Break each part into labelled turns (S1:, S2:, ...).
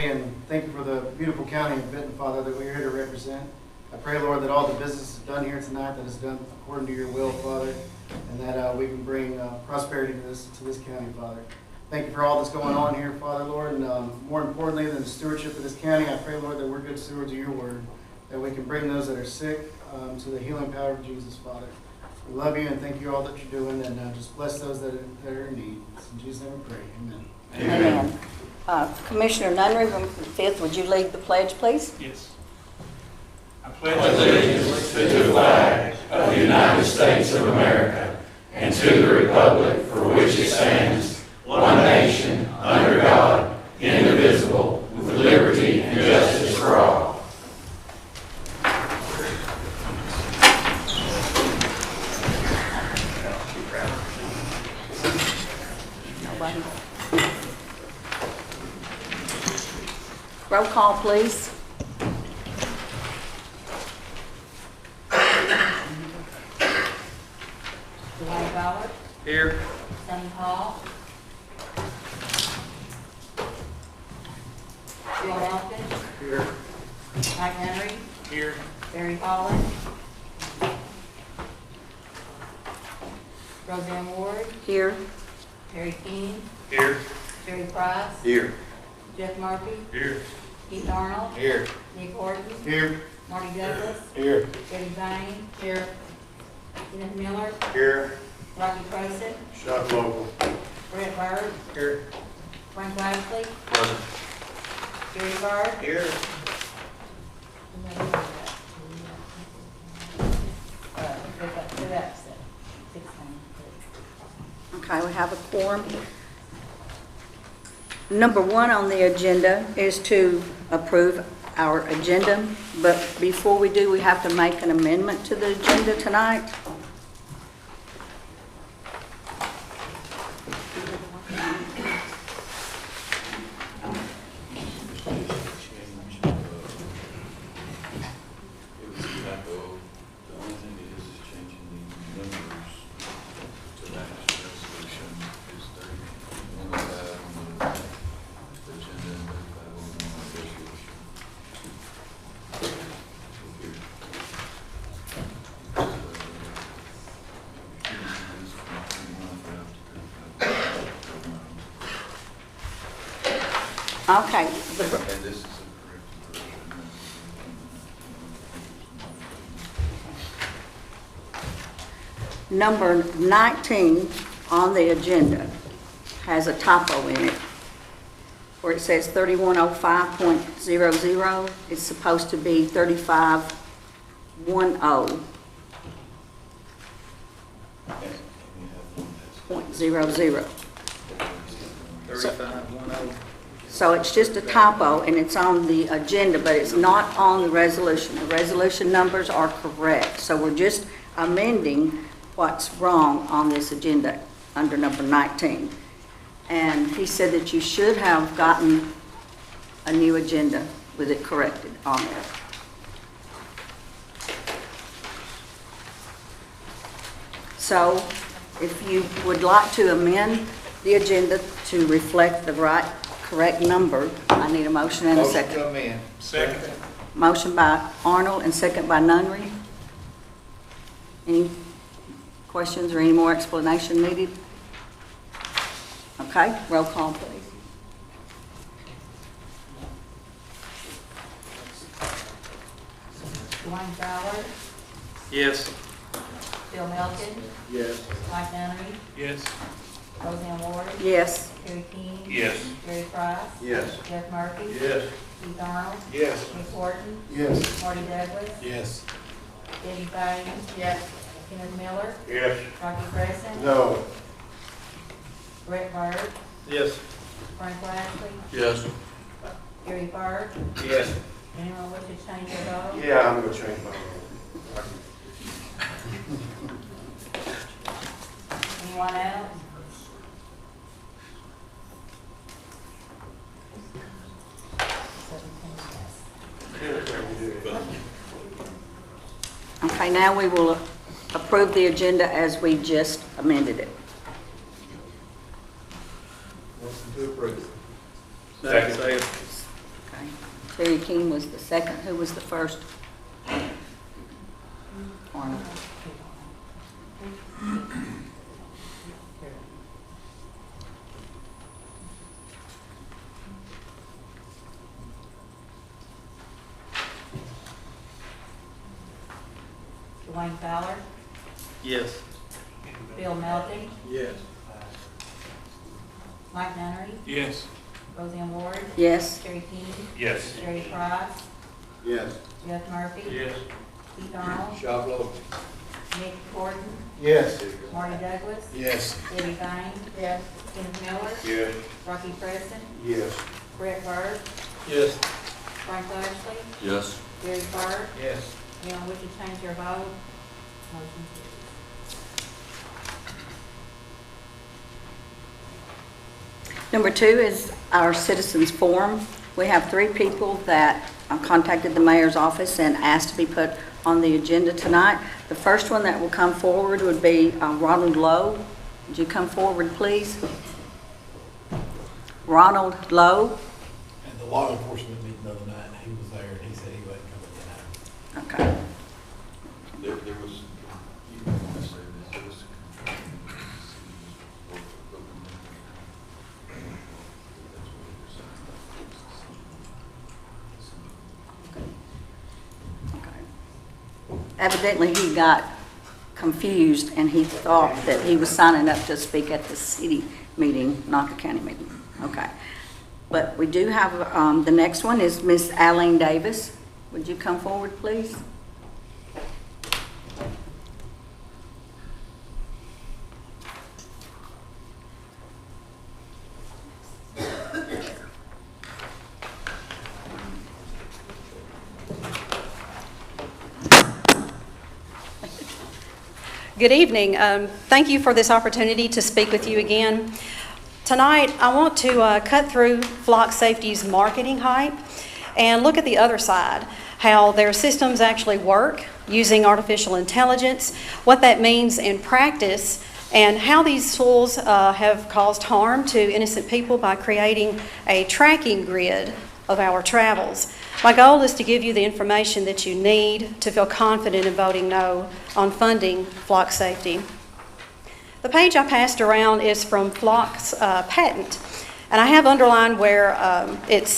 S1: And thank you for the beautiful county of Benton, Father, that we're here to represent. I pray, Lord, that all the business is done here tonight that is done according to your will, Father, and that we can bring prosperity to this county, Father. Thank you for all that's going on here, Father, Lord, and more importantly than the stewardship of this county, I pray, Lord, that we're good stewards of your word, that we can bring those that are sick to the healing power of Jesus, Father. We love you and thank you all that you're doing, and just bless those that are in need. In Jesus' name we pray. Amen.
S2: Amen. Commissioner Nunnery, from the 5th, would you lead the pledge, please?
S3: Yes. I pledge allegiance to the flag of the United States of America and to the republic for which it stands, one nation, under God, indivisible, with liberty and justice for all.
S2: Nobody. Roll call, please.
S4: Dwayne Ballard,
S3: Here.
S4: Sonny Hall, Bill Elton,
S1: Here.
S4: Mike Henry,
S3: Here.
S4: Barry Holland, Roseanne Ward,
S2: Here.
S4: Terry King,
S3: Here.
S4: Jerry Price,
S3: Here.
S4: Jeff Murphy,
S3: Here.
S4: Keith Arnold,
S3: Here.
S4: Nick Horton,
S1: Here.
S4: Marty Douglas,
S3: Here.
S4: Eddie Bain, here, Kenneth Miller,
S3: Here.
S4: Rocky Crossan,
S3: Shot local.
S4: Brett Byrd,
S3: Here.
S4: Frank Lashley,
S3: Present.
S4: Gary Byrd,
S3: Here.
S4: We've got 2 absent, 16.
S2: Okay, we have a quorum. Number 1 on the agenda is to approve our agenda, but before we do, we have to make an amendment to the agenda tonight. Okay, number 19 on the agenda has a typo in it where it says 3105.00. It's supposed to be 3510.00.
S3: 3510.
S2: So it's just a typo, and it's on the agenda, but it's not on the resolution. The resolution numbers are correct, so we're just amending what's wrong on this agenda under number 19. And he said that you should have gotten a new agenda with it corrected on there. So if you would like to amend the agenda to reflect the correct number, I need a motion and a second.
S3: Motion to amend. Second.
S2: Motion by Arnold and second by Nunnery. Any questions or any more explanation needed? Okay, roll call, please.
S4: Dwayne Ballard,
S3: Yes.
S4: Bill Melton,
S3: Yes.
S4: Mike Henry,
S3: Yes.
S4: Roseanne Ward,
S2: Yes.
S4: Terry King,
S3: Yes.
S4: Jerry Price,
S3: Yes.
S4: Jeff Murphy,
S3: Yes.
S4: Keith Arnold,
S3: Yes.
S4: Nick Horton,
S1: Yes.
S4: Marty Douglas,
S3: Yes.
S4: Eddie Bain, yes, Kenneth Miller,
S3: Yes.
S4: Rocky Crossan,
S3: No.
S4: Brett Byrd,
S3: Yes.
S4: Frank Lashley,
S3: Yes.
S4: Gary Byrd.
S3: Yes.
S4: Anyone wish to change their vote?
S3: Yeah, I'm gonna change my vote.
S4: Anyone else?
S2: Okay, now we will approve the agenda as we just amended it.
S3: Motion to approve.
S5: Second.
S2: Terry King was the second. Who was the first? Arnold.
S4: Dwayne Fowler,
S5: Yes.
S4: Bill Melton,
S5: Yes.
S4: Mike Nunnery,
S3: Yes.
S4: Roseanne Ward,
S2: Yes.
S4: Terry King,
S3: Yes.
S4: Jerry Price,
S5: Yes.
S4: Jeff Murphy,
S3: Yes.
S4: Keith Arnold,
S5: Shoplo.
S4: Nick Gordon,
S1: Yes.
S4: Marty Douglas,
S5: Yes.
S4: Debbie Bain, yes. Kenneth Miller,
S5: Yes.
S4: Rocky Preston,
S5: Yes.
S4: Brett Byrd,
S5: Yes.
S4: Frank Lashley,
S3: Yes.
S4: Gary Byrd.
S5: Yes.
S4: Anyone wish to change their vote? Motion carries.
S2: Number 2 is our citizens forum. We have 3 people that contacted the mayor's office and asked to be put on the agenda tonight. The first one that will come forward would be Ronald Lowe. Would you come forward, please? Ronald Lowe.
S6: At the law enforcement meeting the other night, he was there and he said he wasn't coming tonight.
S2: Okay.
S3: There was, you want to say this, there was.
S2: Evidently, he got confused and he thought that he was signing up to speak at the city meeting, not the county meeting. Okay. But we do have, the next one is Miss Eileen Davis. Would you come forward, please?
S7: Good evening. Thank you for this opportunity to speak with you again. Tonight, I want to cut through Flock Safety's marketing hype and look at the other side, how their systems actually work using artificial intelligence, what that means in practice, and how these tools have caused harm to innocent people by creating a tracking grid of our travels. My goal is to give you the information that you need to feel confident in voting no on funding Flock Safety. The page I passed around is from Flock's patent, and I have underlined where it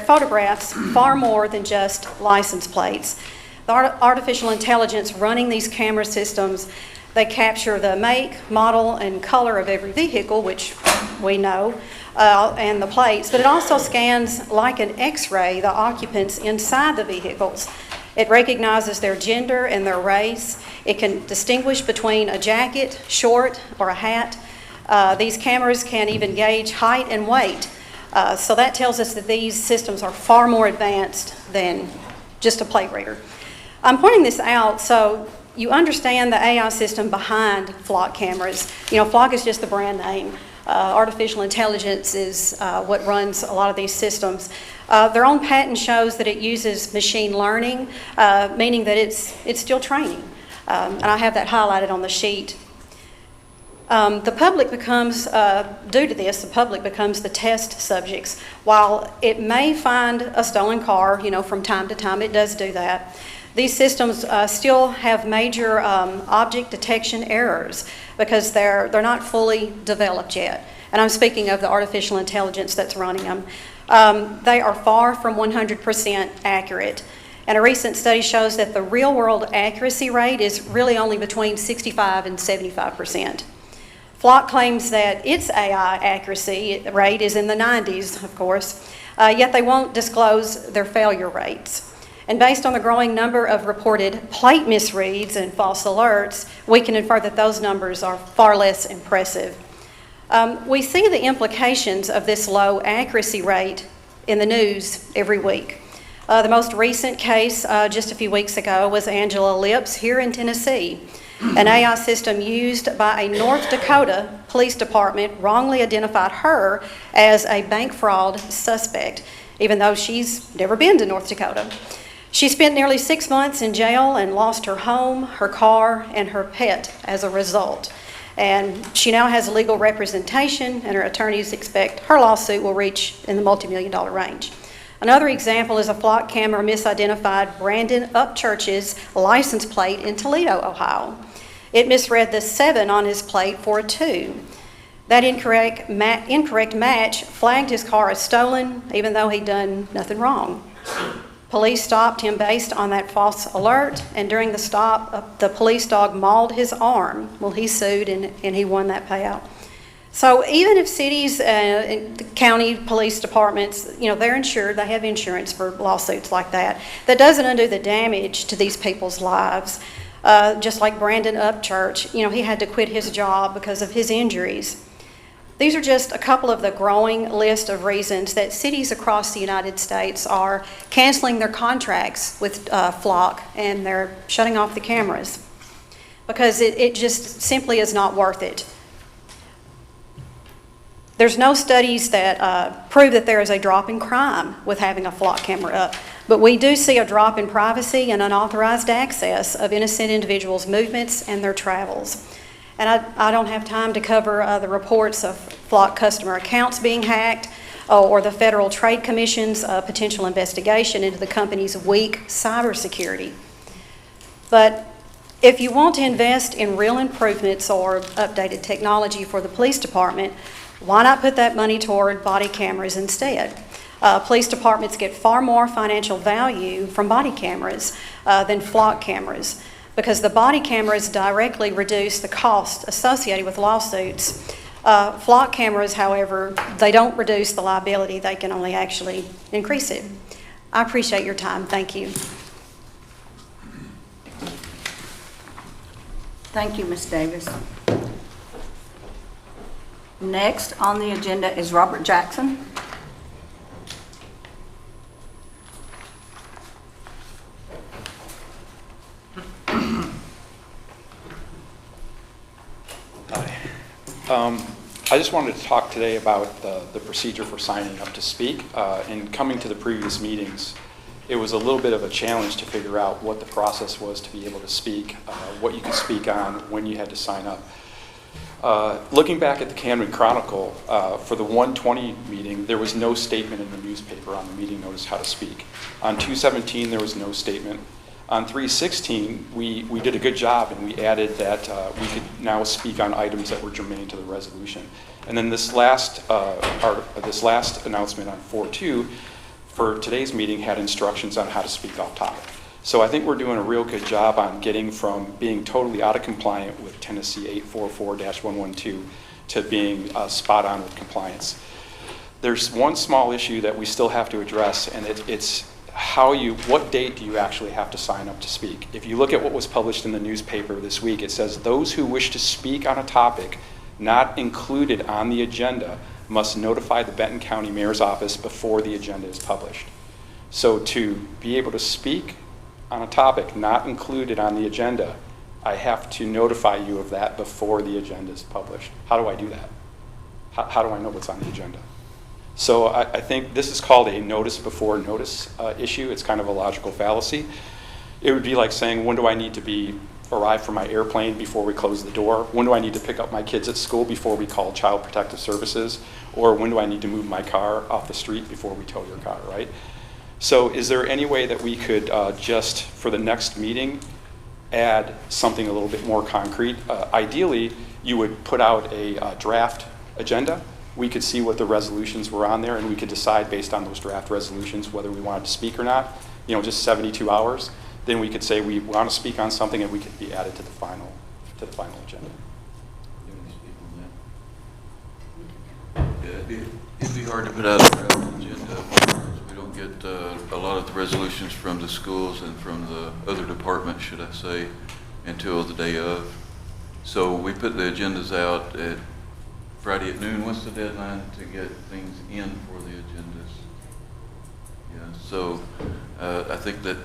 S7: photographs far more than just license plates. The artificial intelligence running these camera systems, they capture the make, model, and color of every vehicle, which we know, and the plates, but it also scans like an X-ray the occupants inside the vehicles. It recognizes their gender and their race. It can distinguish between a jacket, short, or a hat. These cameras can even gauge height and weight. So that tells us that these systems are far more advanced than just a plate reader. I'm pointing this out so you understand the AI system behind Flock cameras. You know, Flock is just the brand name. Artificial intelligence is what runs a lot of these systems. Their own patent shows that it uses machine learning, meaning that it's still training. And I have that highlighted on the sheet. The public becomes, due to this, the public becomes the test subjects. While it may find a stolen car, you know, from time to time, it does do that. These systems still have major object detection errors because they're not fully developed yet. And I'm speaking of the artificial intelligence that's running them. They are far from 100% accurate. And a recent study shows that the real-world accuracy rate is really only between 65 and 75%. Flock claims that its AI accuracy rate is in the 90s, of course, yet they won't disclose their failure rates. And based on the growing number of reported plate misreads and false alerts, we can infer that those numbers are far less impressive. We see the implications of this low accuracy rate in the news every week. The most recent case just a few weeks ago was Angela Lips here in Tennessee. An AI system used by a North Dakota police department wrongly identified her as a bank fraud suspect, even though she's never been to North Dakota. She spent nearly 6 months in jail and lost her home, her car, and her pet as a result. And she now has legal representation, and her attorneys expect her lawsuit will reach in the multi-million-dollar range. Another example is a flock camera misidentified Brandon Upchurch's license plate in Toledo, Ohio. It misread the 7 on his plate for a 2. That incorrect match flagged his car as stolen, even though he'd done nothing wrong. Police stopped him based on that false alert, and during the stop, the police dog mauled his arm. Well, he sued, and he won that payout. So even if cities, county police departments, they're insured, they have insurance for lawsuits like that, that doesn't undo the damage to these people's lives. Just like Brandon Upchurch, he had to quit his job because of his injuries. These are just a couple of the growing list of reasons that cities across the United States are canceling their contracts with Flock, and they're shutting off the cameras because it just simply is not worth it. There's no studies that prove that there is a drop in crime with having a Flock camera up, but we do see a drop in privacy and unauthorized access of innocent individuals' movements and their travels. And I don't have time to cover the reports of Flock customer accounts being hacked or the Federal Trade Commission's potential investigation into the company's weak cybersecurity. But if you want to invest in real improvements or updated technology for the police department, why not put that money toward body cameras instead? Police departments get far more financial value from body cameras than Flock cameras, because the body cameras directly reduce the cost associated with lawsuits. Flock cameras, however, they don't reduce the liability, they can only actually increase it. I appreciate your time. Thank you.
S2: Thank you, Ms. Davis. Next on the agenda is Robert Jackson.
S8: I just wanted to talk today about the procedure for signing up to speak. In coming to the previous meetings, it was a little bit of a challenge to figure out what the process was to be able to speak, what you could speak on, when you had to sign up. Looking back at the Camden Chronicle, for the 120 meeting, there was no statement in the newspaper on the meeting notice how to speak. On 217, there was no statement. On 316, we did a good job, and we added that we could now speak on items that were germane to the resolution. And then this last announcement on 4.2 for today's meeting had instructions on how to speak off topic. So I think we're doing a real good job on getting from being totally out of compliant with Tennessee 844-112 to being spot on with compliance. There's one small issue that we still have to address, and it's what date do you actually have to sign up to speak? If you look at what was published in the newspaper this week, it says those who wish to speak on a topic not included on the agenda must notify the Benton County Mayor's Office before the agenda is published. So to be able to speak on a topic not included on the agenda, I have to notify you of that before the agenda is published. How do I do that? How do I know what's on the agenda? So I think this is called a notice before notice issue. It's kind of a logical fallacy. It would be like saying, when do I need to arrive for my airplane before we close the door? When do I need to pick up my kids at school before we call Child Protective Services? Or when do I need to move my car off the street before we tow your car, right? So is there any way that we could just, for the next meeting, add something a little bit more concrete? Ideally, you would put out a draft agenda. We could see what the resolutions were on there, and we could decide based on those draft resolutions whether we wanted to speak or not, just 72 hours. Then we could say we want to speak on something, and we could be added to the final agenda.
S9: Yeah, it'd be hard to put out a draft agenda because we don't get a lot of the resolutions from the schools and from the other departments, should I say, until the day of. So we put the agendas out at Friday at noon. What's the deadline to get things in for the agendas? Yeah, so I think that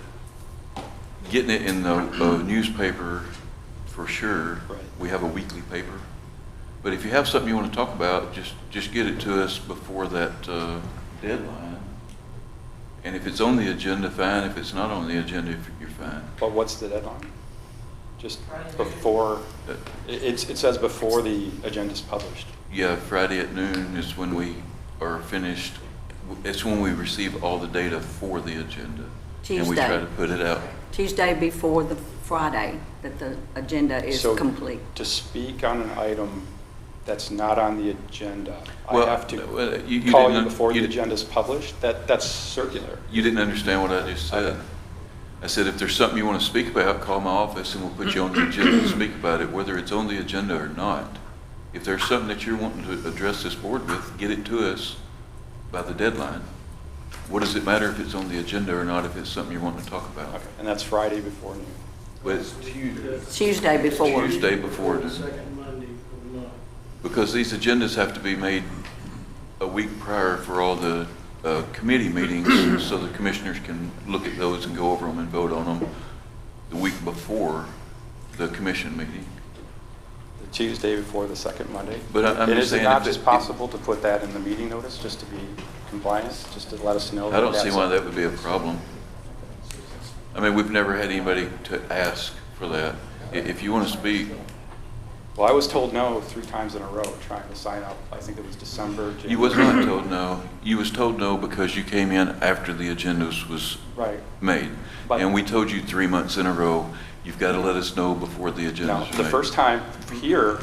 S9: getting it in the newspaper for sure.
S8: Right. We
S9: We have a weekly paper. But if you have something you want to talk about, just get it to us before that deadline. And if it's on the agenda, fine. If it's not on the agenda, you're fine.
S8: But what's the deadline? Just before, it says before the agenda's published.
S9: Yeah, Friday at noon is when we are finished It's when we receive all the data for the agenda. And we try
S2: Tuesday.
S9: to put it out.
S2: Tuesday before the Friday that the agenda is
S8: So,
S2: complete.
S8: to speak on an item that's not on the agenda, I
S9: Well,
S8: have to
S9: you
S8: call
S9: didn't-
S8: you before the
S9: you-
S8: agenda's published? That's circular.
S9: You didn't understand what I just said.
S8: Okay.
S9: I said, if there's something you want to speak about, call my office and we'll put you on the agenda to speak about it, whether it's on the agenda or not. If there's something that you're wanting to address this board with, get it to us by the deadline. What does it matter if it's on the agenda or not, if it's something you're wanting to talk about?
S8: Okay, and that's Friday before noon.
S9: But it's
S2: Tuesday before.
S9: Tuesday before,
S6: Second Monday of the month.
S9: because these agendas have to be made a week prior for all the committee meetings, so the commissioners can look at those and go over them and vote on them the week before the commission meeting.
S8: The Tuesday before the second Monday.
S9: But I'm
S8: And
S9: just
S8: is it
S9: saying
S8: not
S9: if
S8: just
S9: it-
S8: possible to put that in the meeting notice, just to be compliant, just to let us know?
S9: I don't see
S8: that's-
S9: why that would be a problem. I mean, we've never had anybody to ask for that. If you want to speak,
S8: Well, I was told no 3 times in a row, trying to sign up. I think it was December, January.
S9: you was not told no. You was told no because you came in after the agendas was
S8: Right.
S9: made.
S8: But-
S9: And we told you 3 months in a row, you've got to let us know before the
S8: No,
S9: agendas are made.
S8: the first time here,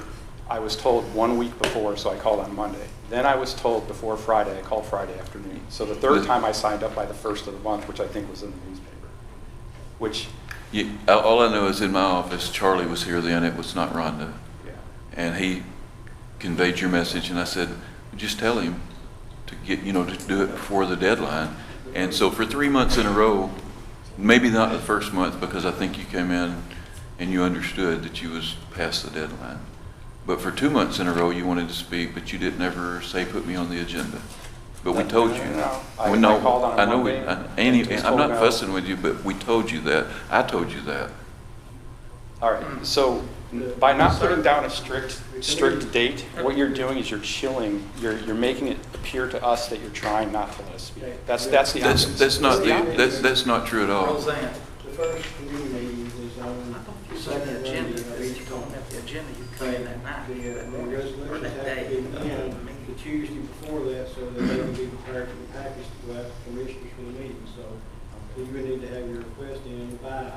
S8: I was told 1 week before, so I called on Monday. Then I was told before Friday, I called Friday afternoon. So the third time I signed up by the 1st of the month, which I think was in the newspaper, which,
S9: All I know is in my office, Charlie was here then, it was not Rhonda.
S8: yeah.
S9: And he conveyed your message, and I said, just tell him to get, to do it before the deadline. And so for 3 months in a row, maybe not the first month, because I think you came in and you understood that you was past the deadline. But for 2 months in a row, you wanted to speak, but you didn't ever say, put me on the agenda. But we told you.
S8: No,
S9: We
S8: I
S9: know-
S8: called on a
S9: I know we-
S8: Monday,
S9: Annie,
S8: and was
S9: I'm
S8: told
S9: not
S8: no.
S9: fussing with you, but we told you that. I told you that.
S8: All right, so by not putting down a strict date, what you're doing is you're chilling, you're making it appear to us that you're trying not to let us speak. That's the
S9: That's
S8: obvious.
S9: not that's not true at all.
S5: Roseanne,
S6: The first committee meeting is on
S5: you
S6: the
S5: said
S6: second
S5: the
S6: Monday
S5: agenda,
S6: of
S5: if
S6: each
S5: you don't
S6: month.
S5: have the agenda, you come in that night,
S6: The
S5: that morning, or
S6: resolutions
S5: that
S6: have
S5: day.
S6: to be in the Tuesday before that, so that they can be prepared for the package to go out to commissioners for the meeting. So you would need to have your request in by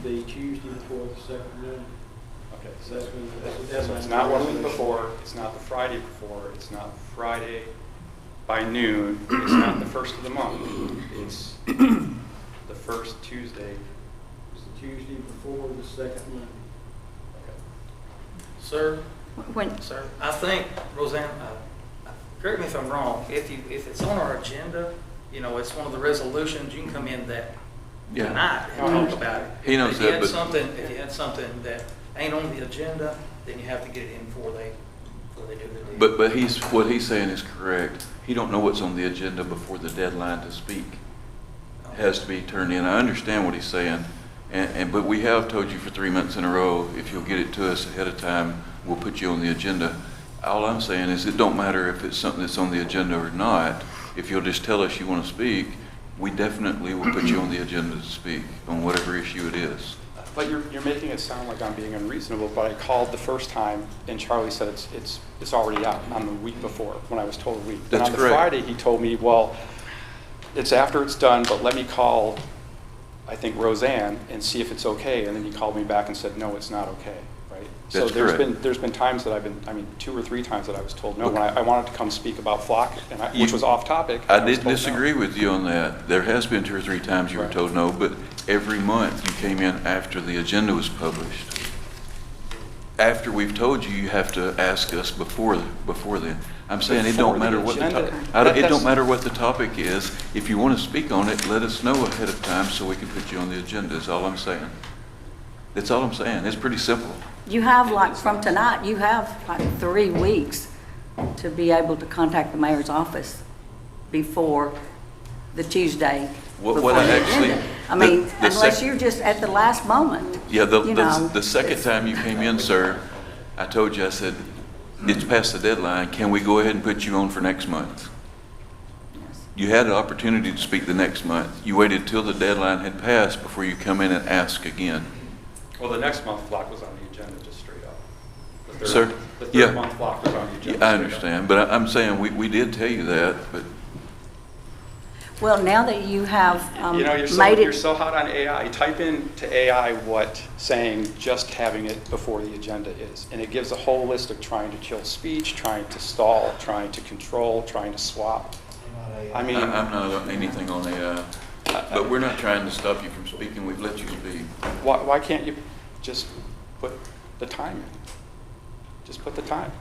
S6: the Tuesday before the second Monday.
S8: Okay,
S6: So that's when, that's the
S8: so
S6: deadline.
S8: it's not 1 week before, it's not the Friday before, it's not Friday by noon, it's not the first of the month, it's the first Tuesday.
S6: It's the Tuesday before the second Monday.
S5: Sir,
S2: When,
S5: sir, I think, Roseanne, correct me if I'm wrong, if it's on our agenda, it's one of the resolutions, you can come in that
S9: Yeah.
S5: night and talk about it.
S9: He knows
S5: If you
S9: that,
S5: had
S9: but-
S5: if you had something that ain't on the agenda, then you have to get it in before they do the deal.
S9: But what he's saying is correct. He don't know what's on the agenda before the deadline to speak has to be turned in. I understand what he's saying, but we have told you for 3 months in a row, if you'll get it to us ahead of time, we'll put you on the agenda. All I'm saying is it don't matter if it's something that's on the agenda or not. If you'll just tell us you want to speak, we definitely will put you on the agenda to speak on whatever issue it is.
S8: But you're making it sound like I'm being unreasonable, but I called the first time and Charlie said it's already out on the week before, when I was told a week.
S9: That's
S8: And on the
S9: correct.
S8: Friday, he told me, well, it's after it's done, but let me call, I think, Roseanne and see if it's okay. And then he called me back and said, no, it's not okay, right? So
S9: That's correct.
S8: there's been times that 2 or 3 times that I was told no, when I wanted to come speak about flock, which was off topic.
S9: I
S8: and was
S9: didn't
S8: told no.
S9: disagree with you on that. There has been 2 or 3 times you were
S8: Right.
S9: told no, but every month you came in after the agenda was published. After we've told you, you have to ask us before then. I'm saying it
S8: Before
S9: don't
S8: the
S9: matter what the
S8: agenda?
S9: it don't matter what the topic is. If you want to speak on it, let us know ahead of time so we can put you on the agenda, is all I'm saying. That's all I'm saying. It's pretty simple.
S2: you have like, from tonight, you have like 3 weeks to be able to contact the mayor's office before the Tuesday.
S9: What
S2: before
S9: I
S2: the
S9: actually-
S2: agenda. I mean,
S9: the
S2: unless
S9: sec-
S2: you're just at the last moment.
S9: Yeah,
S2: you know,
S9: the second time you came in, sir, I told you, I said, it's past the deadline. Can we go ahead and put you on for next month?
S2: Yes.
S9: You had an opportunity to speak the next month. You waited till the deadline had passed before you come in and ask again.
S8: Well, the next month flock was on the agenda, just straight up. The third-
S9: Sir?
S8: The
S9: Yeah.
S8: third month flock was on the agenda.
S9: Yeah, I
S8: straight up.
S9: understand, but I'm saying we did tell you that, but
S2: Well, now that you have
S8: You know,
S2: made
S8: you're
S2: it,
S8: so hot on AI. Type into AI what saying just having it before the agenda is. And it gives a whole list of trying to chill speech, trying to stall, trying to control, trying to swap. I mean,
S9: I'm not on anything on AI, but we're not trying to stop you from speaking. We've let you speak.
S8: why can't you just put the time in? Just put the time.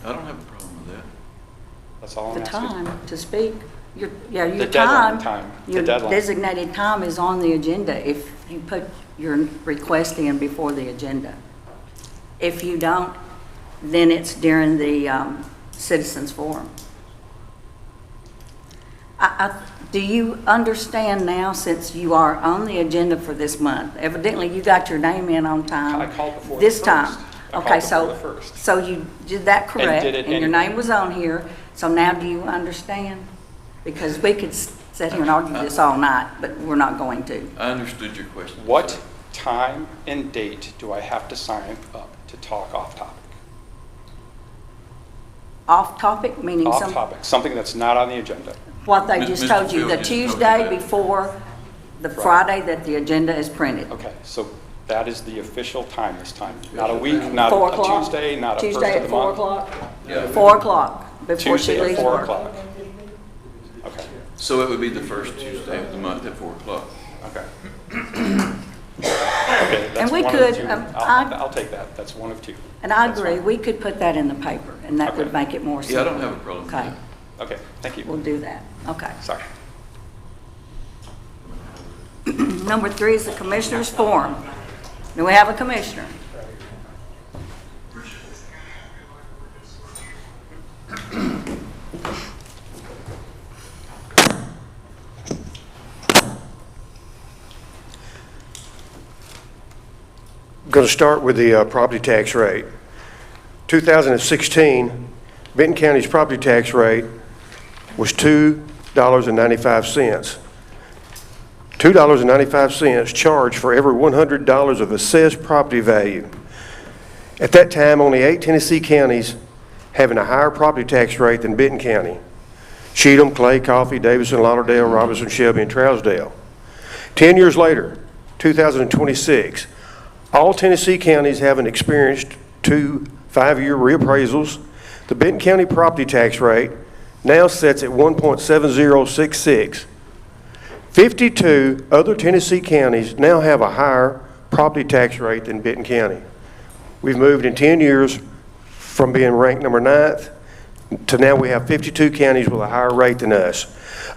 S9: I don't have a problem with that.
S8: That's all I'm
S2: the
S8: asking.
S2: time to speak, your
S8: The deadline time, the
S2: your
S8: deadline.
S2: designated time is on the agenda if you put your request in before the agenda. If you don't, then it's during the citizens forum. Do you understand now, since you are on the agenda for this month? Evidently, you got your name in on time.
S8: I called before
S2: This
S8: the
S2: time.
S8: first. I
S2: Okay,
S8: called
S2: so,
S8: before the first.
S2: so you did that correct,
S8: did it
S2: and your
S8: anyway.
S2: name was on here, so now do you understand? Because we could sit here and argue this all night, but we're not going to.
S9: I understood your question.
S8: What
S9: sir.
S8: time and date do I have to sign up to talk off topic?
S2: Off topic, meaning
S8: Off topic, something that's not on the agenda.
S2: what they
S9: Ms.
S2: just
S9: Mr.
S2: told you,
S9: Field
S2: the
S9: just told you
S2: Tuesday
S9: that.
S2: before the
S8: Right.
S2: Friday that the agenda is printed.
S8: Okay, so that is the official time this time. Not a week, not
S2: 4
S8: a
S2: o'clock?
S8: Tuesday, not a first
S2: Tuesday
S8: of
S2: at
S8: the
S2: 4
S8: month.
S2: o'clock?
S9: Yeah.
S2: 4 o'clock, before she
S8: Tuesday at
S2: leaves
S8: 4
S2: work.
S8: o'clock. Okay,
S9: So it would be the first Tuesday of the month at 4 o'clock.
S8: okay. Okay, that's
S2: we
S8: one of
S2: could,
S8: two.
S2: I-
S8: I'll take that, that's one of two.
S2: And I
S8: That's
S2: agree,
S8: fine.
S2: we could put that in the paper, and that would
S8: Okay.
S2: make it more simple.
S9: Yeah, I don't have a problem with
S2: Okay,
S9: that.
S8: Okay, thank
S2: we'll
S8: you.
S2: do that, okay.
S8: Sorry.
S2: Number 3 is the Commissioners' Forum. Do we have a commissioner?
S10: Going to start with the property tax rate. 2016, Benton County's property tax rate was $2.95. $2.95 charged for every $100 of assessed property value. At that time, only 8 Tennessee counties having a higher property tax rate than Benton County: Cheatham, Clay, Coffee, Davidson, Lauderdale, Robertson, Shelby, and Trousdale. 10 years later, 2026, all Tennessee counties having experienced 2 5-year reappraisals. The Benton County property tax rate now sits at 1.7066. 52 other Tennessee counties now have a higher property tax rate than Benton County. We've moved in 10 years from being ranked number 9th to now we have 52 counties with a higher rate than us.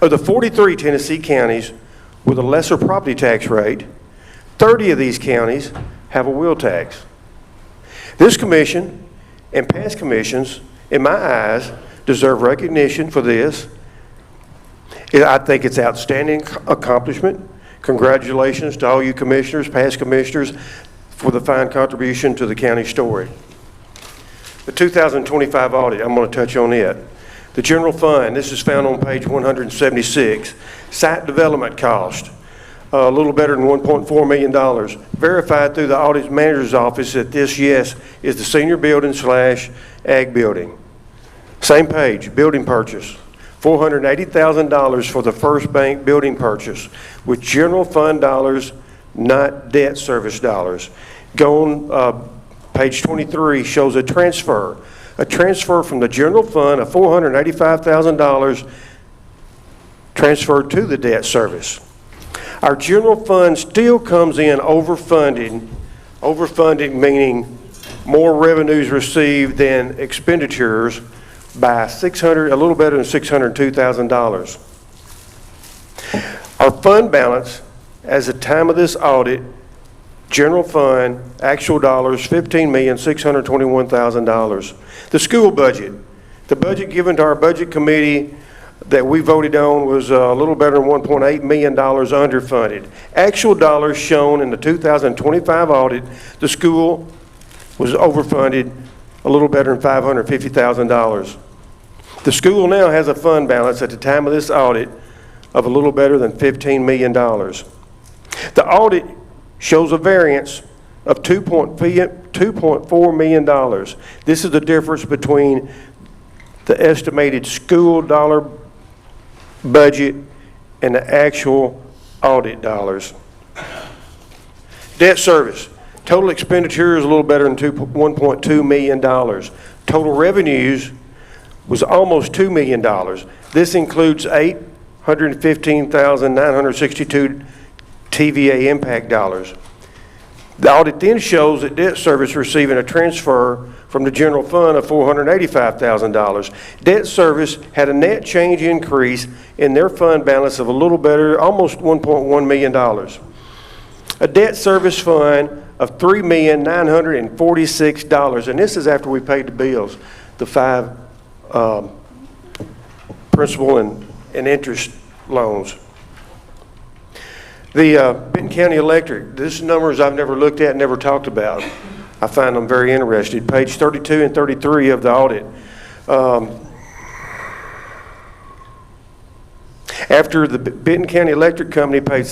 S10: Of the 43 Tennessee counties with a lesser property tax rate, 30 of these counties have a wheel tax. This commission and past commissions, in my eyes, deserve recognition for this. I think it's outstanding accomplishment. Congratulations to all you commissioners, past commissioners, for the fine contribution to the county story. The 2025 audit, I'm going to touch on it. The general fund, this is found on page 176. Site development cost, a little better than $1.4 million. Verified through the audit manager's office that this, yes, is the senior building / ag building. Same page, building purchase, $480,000 for the First Bank building purchase with general fund dollars, not debt service dollars. Go on, page 23 shows a transfer from the general fund of $485,000 transferred to the debt service. Our general fund still comes in overfunded meaning more revenues received than expenditures by a little better than $602,000. Our fund balance, as the time of this audit, general fund, actual dollars, $15,621,000. The school budget, the budget given to our budget committee that we voted on was a little better than $1.8 million underfunded. Actual dollars shown in the 2025 audit, the school was overfunded a little better than $550,000. The school now has a fund balance at the time of this audit of a little better than $15 million. The audit shows a variance of $2.4 million. This is the difference between the estimated school dollar budget and the actual audit dollars. Debt service. Total expenditure is a little better than $1.2 million. Total revenues was almost $2 million. This includes 815,962 TVA impact dollars. The audit then shows that debt service receiving a transfer from the general fund of $485,000. Debt service had a net change increase in their fund balance of a little better, almost $1.1 million. A debt service fund of $3,946, and this is after we paid the bills, the 5 principal and interest loans. The Benton County Electric, this is numbers I've never looked at, never talked about. I find them very interesting. Page 32 and 33 of the audit. After the Benton County Electric Company paid a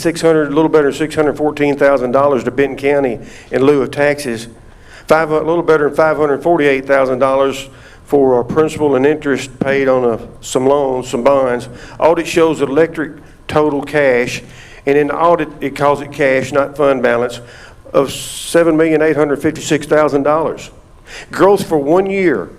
S10: little better than $614,000 to Benton County in lieu of taxes, a little better than $548,000 for principal and interest paid on some loans, some bonds. Audit shows that electric total cash, and in the audit it calls it cash, not fund balance, of $7,856,000. Growth for 1 year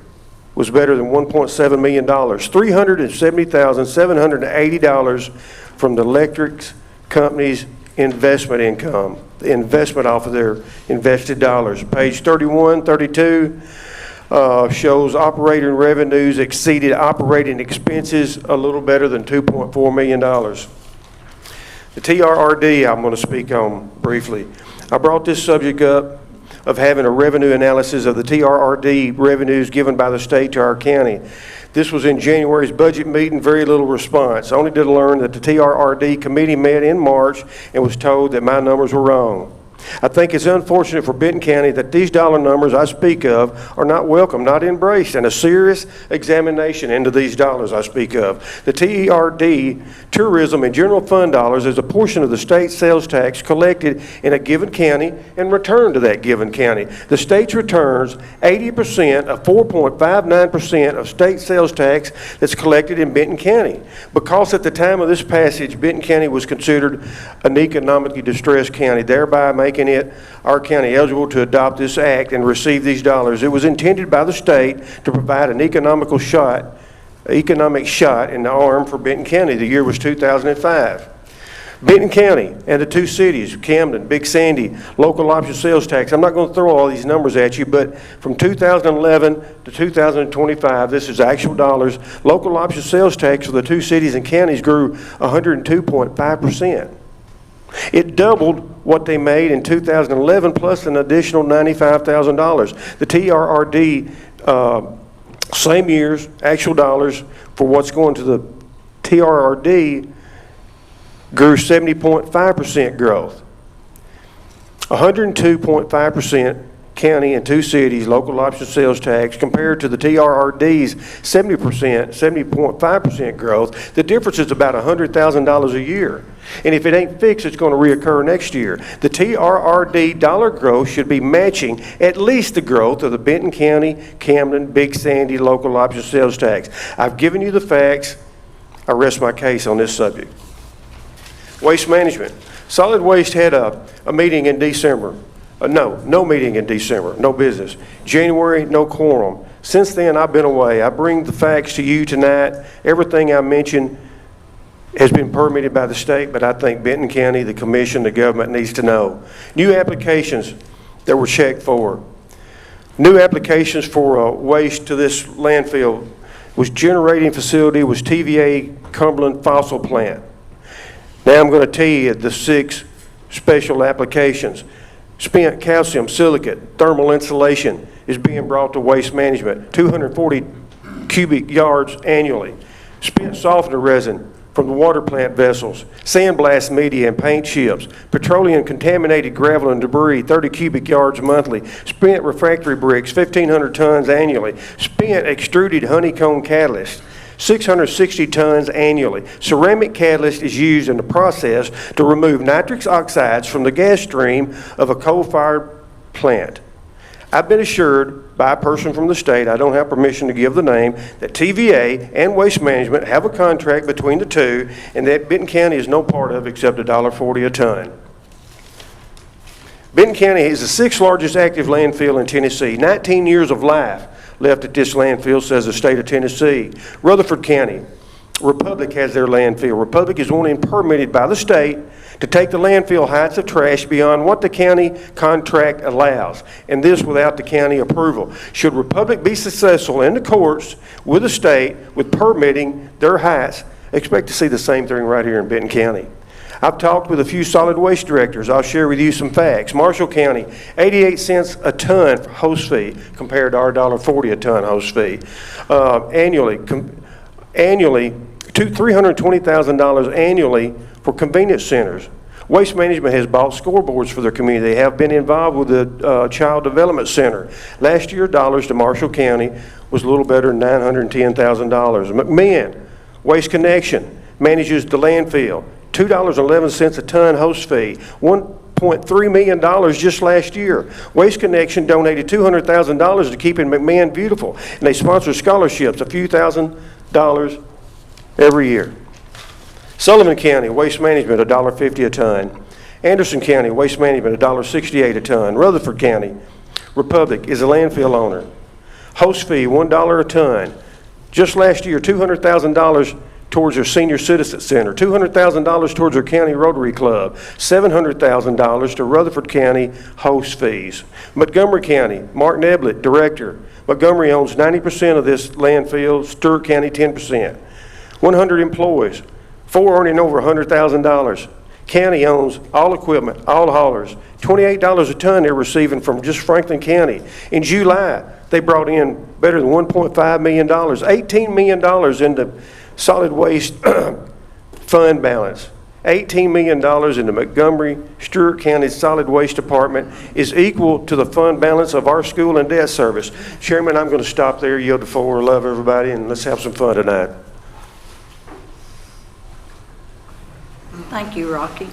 S10: was better than $1.7 million. $370,780 from the electric company's investment income, the investment off of their invested dollars. Page 31, 32 shows operating revenues exceeded operating expenses a little better than $2.4 million. The TRRD I'm going to speak on briefly. I brought this subject up of having a revenue analysis of the TRRD revenues given by the state to our county. This was in January's budget meeting, very little response. Only to learn that the TRRD committee met in March and was told that my numbers were wrong. I think it's unfortunate for Benton County that these dollar numbers I speak of are not welcome, not embraced, and a serious examination into these dollars I speak of. The TRD, tourism and general fund dollars, is a portion of the state sales tax collected in a given county and returned to that given county. The state returns 80% of 4.59% of state sales tax that's collected in Benton County. Because at the time of this passage, Benton County was considered an economically distressed county, thereby making it our county eligible to adopt this act and receive these dollars. It was intended by the state to provide an economic shot in the arm for Benton County. The year was 2005. Benton County and the 2 cities, Camden, Big Sandy, local option sales tax. I'm not going to throw all these numbers at you, but from 2011 to 2025, this is actual dollars. Local option sales tax for the 2 cities and counties grew 102.5%. It doubled what they made in 2011 plus an additional $95,000. The TRRD, same year's actual dollars for what's going to the TRRD grew 70.5% growth. 102.5% county and 2 cities local option sales tax compared to the TRRD's 70.5% growth. The difference is about $100,000 a year. And if it ain't fixed, it's going to reoccur next year. The TRRD dollar growth should be matching at least the growth of the Benton County, Camden, Big Sandy local option sales tax. I've given you the facts. I rest my case on this subject. Waste management. Solid Waste had a meeting in December. No meeting in December, no business. January, no quorum. Since then, I've been away. I bring the facts to you tonight. Everything I mentioned has been permitted by the state, but I think Benton County, the commission, the government needs to know. New applications that were checked for. New applications for waste to this landfill was generating facility was TVA Cumberland Fossil Plant. Now I'm going to tell you the 6 special applications. Spent calcium silicate thermal insulation is being brought to waste management, 240 cubic yards annually. Spent softener resin from the water plant vessels, sandblast media and paint chips, petroleum contaminated gravel and debris, 30 cubic yards monthly. Spent refractory bricks, 1,500 tons annually. Spent extruded honeycomb catalyst, 660 tons annually. Ceramic catalyst is used in the process to remove nitrous oxides from the gas stream of a coal-fired plant. I've been assured by a person from the state, I don't have permission to give the name, that TVA and Waste Management have a contract between the two, and that Benton County is no part of except $1.40 a ton. Benton County is the 6th largest active landfill in Tennessee. 19 years of life left at this landfill, says the state of Tennessee. Rutherford County, Republic has their landfill. Republic is only permitted by the state to take the landfill heights of trash beyond what the county contract allows, and this without the county approval. Should Republic be successful in the courts with the state with permitting their heights, expect to see the same thing right here in Benton County. I've talked with a few solid waste directors. I'll share with you some facts. Marshall County, 88 cents a ton for host fee compared to our $1.40 a ton host fee. Annually, $320,000 annually for convenience centers. Waste Management has bought scoreboards for their community. They have been involved with the Child Development Center. Last year, dollars to Marshall County was a little better than $910,000. McMahon, Waste Connection, manages the landfill. $2.11 a ton host fee, $1.3 million just last year. Waste Connection donated $200,000 to keeping McMahon beautiful, and they sponsor scholarships, a few $1,000s every year. Sullivan County, Waste Management, $1.50 a ton. Anderson County, Waste Management, $1.68 a ton. Rutherford County, Republic is a landfill owner. Host fee, $1 a ton. Just last year, $200,000 towards their senior citizen center, $200,000 towards their county Rotary Club, $700,000 to Rutherford County host fees. Montgomery County, Mark Neblett, director. Montgomery owns 90% of this landfill, Stewart County 10%. 100 employees, 4 earning over $100,000. County owns all equipment, all haulers. $28 a ton they're receiving from just Franklin County. In July, they brought in better than $1.5 million, $18 million into solid waste fund balance. $18 million in the Montgomery, Stewart County Solid Waste Department is equal to the fund balance of our school and debt service. Chairman, I'm going to stop there, yield the floor, love everybody, and let's have some fun tonight.
S2: Thank you, Rocky.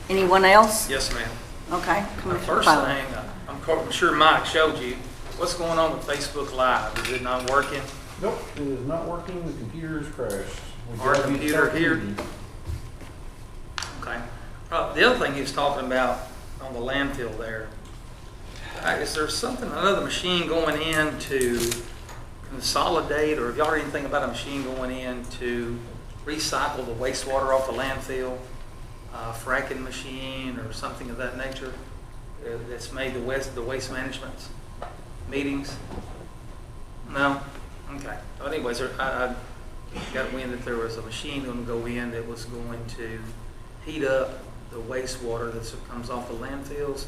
S2: Anyone else?
S5: Yes, ma'am.
S2: Okay.
S5: The
S2: Commissioner
S5: first
S2: Fowler.
S5: thing, I'm sure Mike showed you, what's going on with Facebook Live? Is it not working?
S11: Nope, it is not working, the computer is crashed. We
S5: Our
S11: gotta
S5: computer
S11: restart the
S5: here?
S11: meeting.
S5: Okay. The other thing he was talking about on the landfill there, is there something, another machine going in to consolidate, or have y'all heard anything about a machine going in to recycle the wastewater off the landfill, fracking machine or something of that nature that's made the waste management meetings? No? Okay. But anyways, I got wind that there was a machine going to go in that was going to heat up the wastewater that comes off the landfills.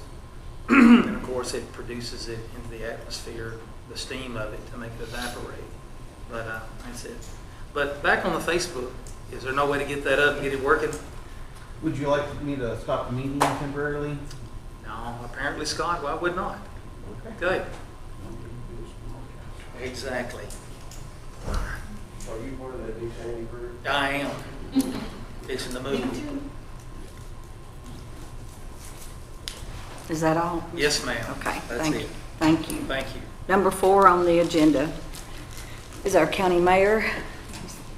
S5: And of course, it produces it into the atmosphere, the steam of it, to make it evaporate. But that's it. But back on the Facebook, is there no way to get that up and get it working?
S11: Would you like me to stop the meeting temporarily?
S5: No, apparently, Scott, why would not? Okay. Exactly.
S10: Are you part of that big Sandy crew?
S5: I am. Fixing the movie.
S2: Is that all?
S5: Yes, ma'am.
S2: Okay,
S5: That's
S2: thank
S5: it.
S2: you. Thank you.
S5: Thank you.
S2: Number 4 on the agenda is our county mayor.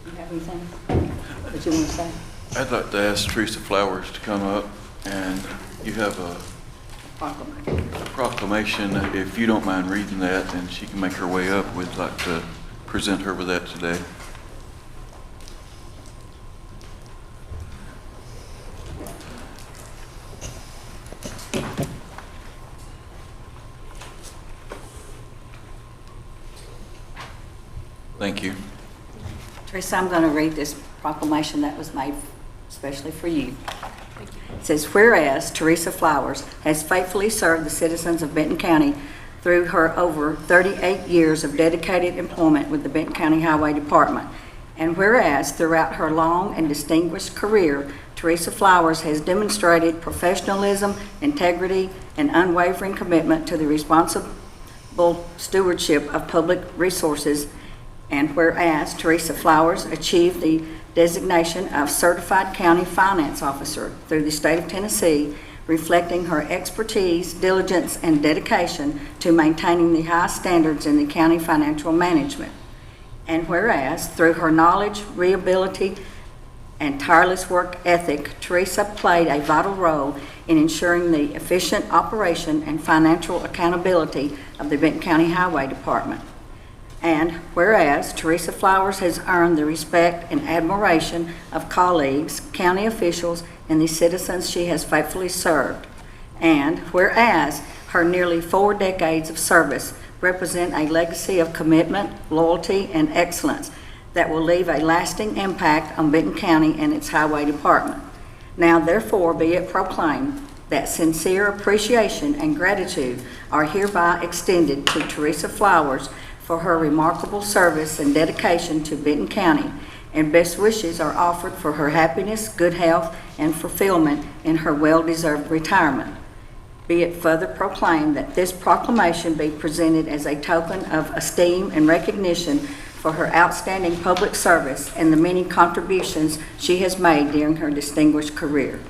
S2: You have anything that you want to say?
S9: I'd like to ask Teresa Flowers to come up, and you have a proclamation. If you don't mind reading that, and she can make her way up, we'd like to present her with that today. Thank you.
S2: Teresa, I'm going to read this proclamation that was made especially for you. It says, whereas Teresa Flowers has faithfully served the citizens of Benton County through her over 38 years of dedicated employment with the Benton County Highway Department, and whereas throughout her long and distinguished career, Teresa Flowers has demonstrated professionalism, integrity, and unwavering commitment to the responsible stewardship of public resources, and whereas Teresa Flowers achieved the designation of Certified County Finance Officer through the state of Tennessee reflecting her expertise, diligence, and dedication to maintaining the high standards in the county financial management. And whereas, through her knowledge, ability, and tireless work ethic, Teresa played a vital role in ensuring the efficient operation and financial accountability of the Benton County Highway Department. And whereas, Teresa Flowers has earned the respect and admiration of colleagues, county officials, and the citizens she has faithfully served. And whereas, her nearly 4 decades of service represent a legacy of commitment, loyalty, and excellence that will leave a lasting impact on Benton County and its highway department. Now therefore be it proclaimed that sincere appreciation and gratitude are hereby extended to Teresa Flowers for her remarkable service and dedication to Benton County, and best wishes are offered for her happiness, good health, and fulfillment in her well-deserved retirement. Be it further proclaimed that this proclamation be presented as a token of esteem and recognition for her outstanding public service and the many contributions she has made during her distinguished career.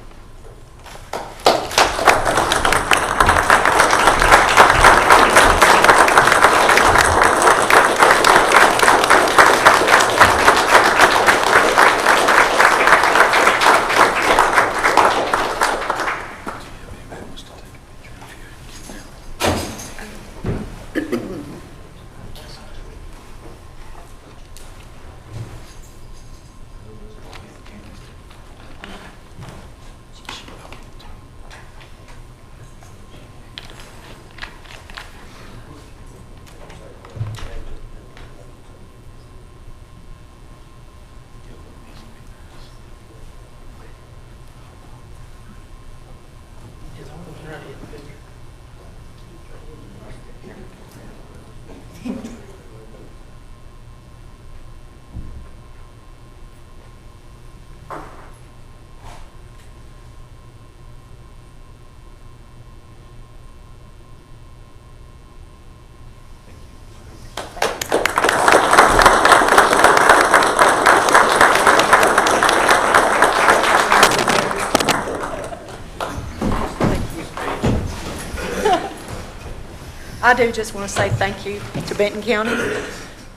S12: I do just want to say thank you to Benton County.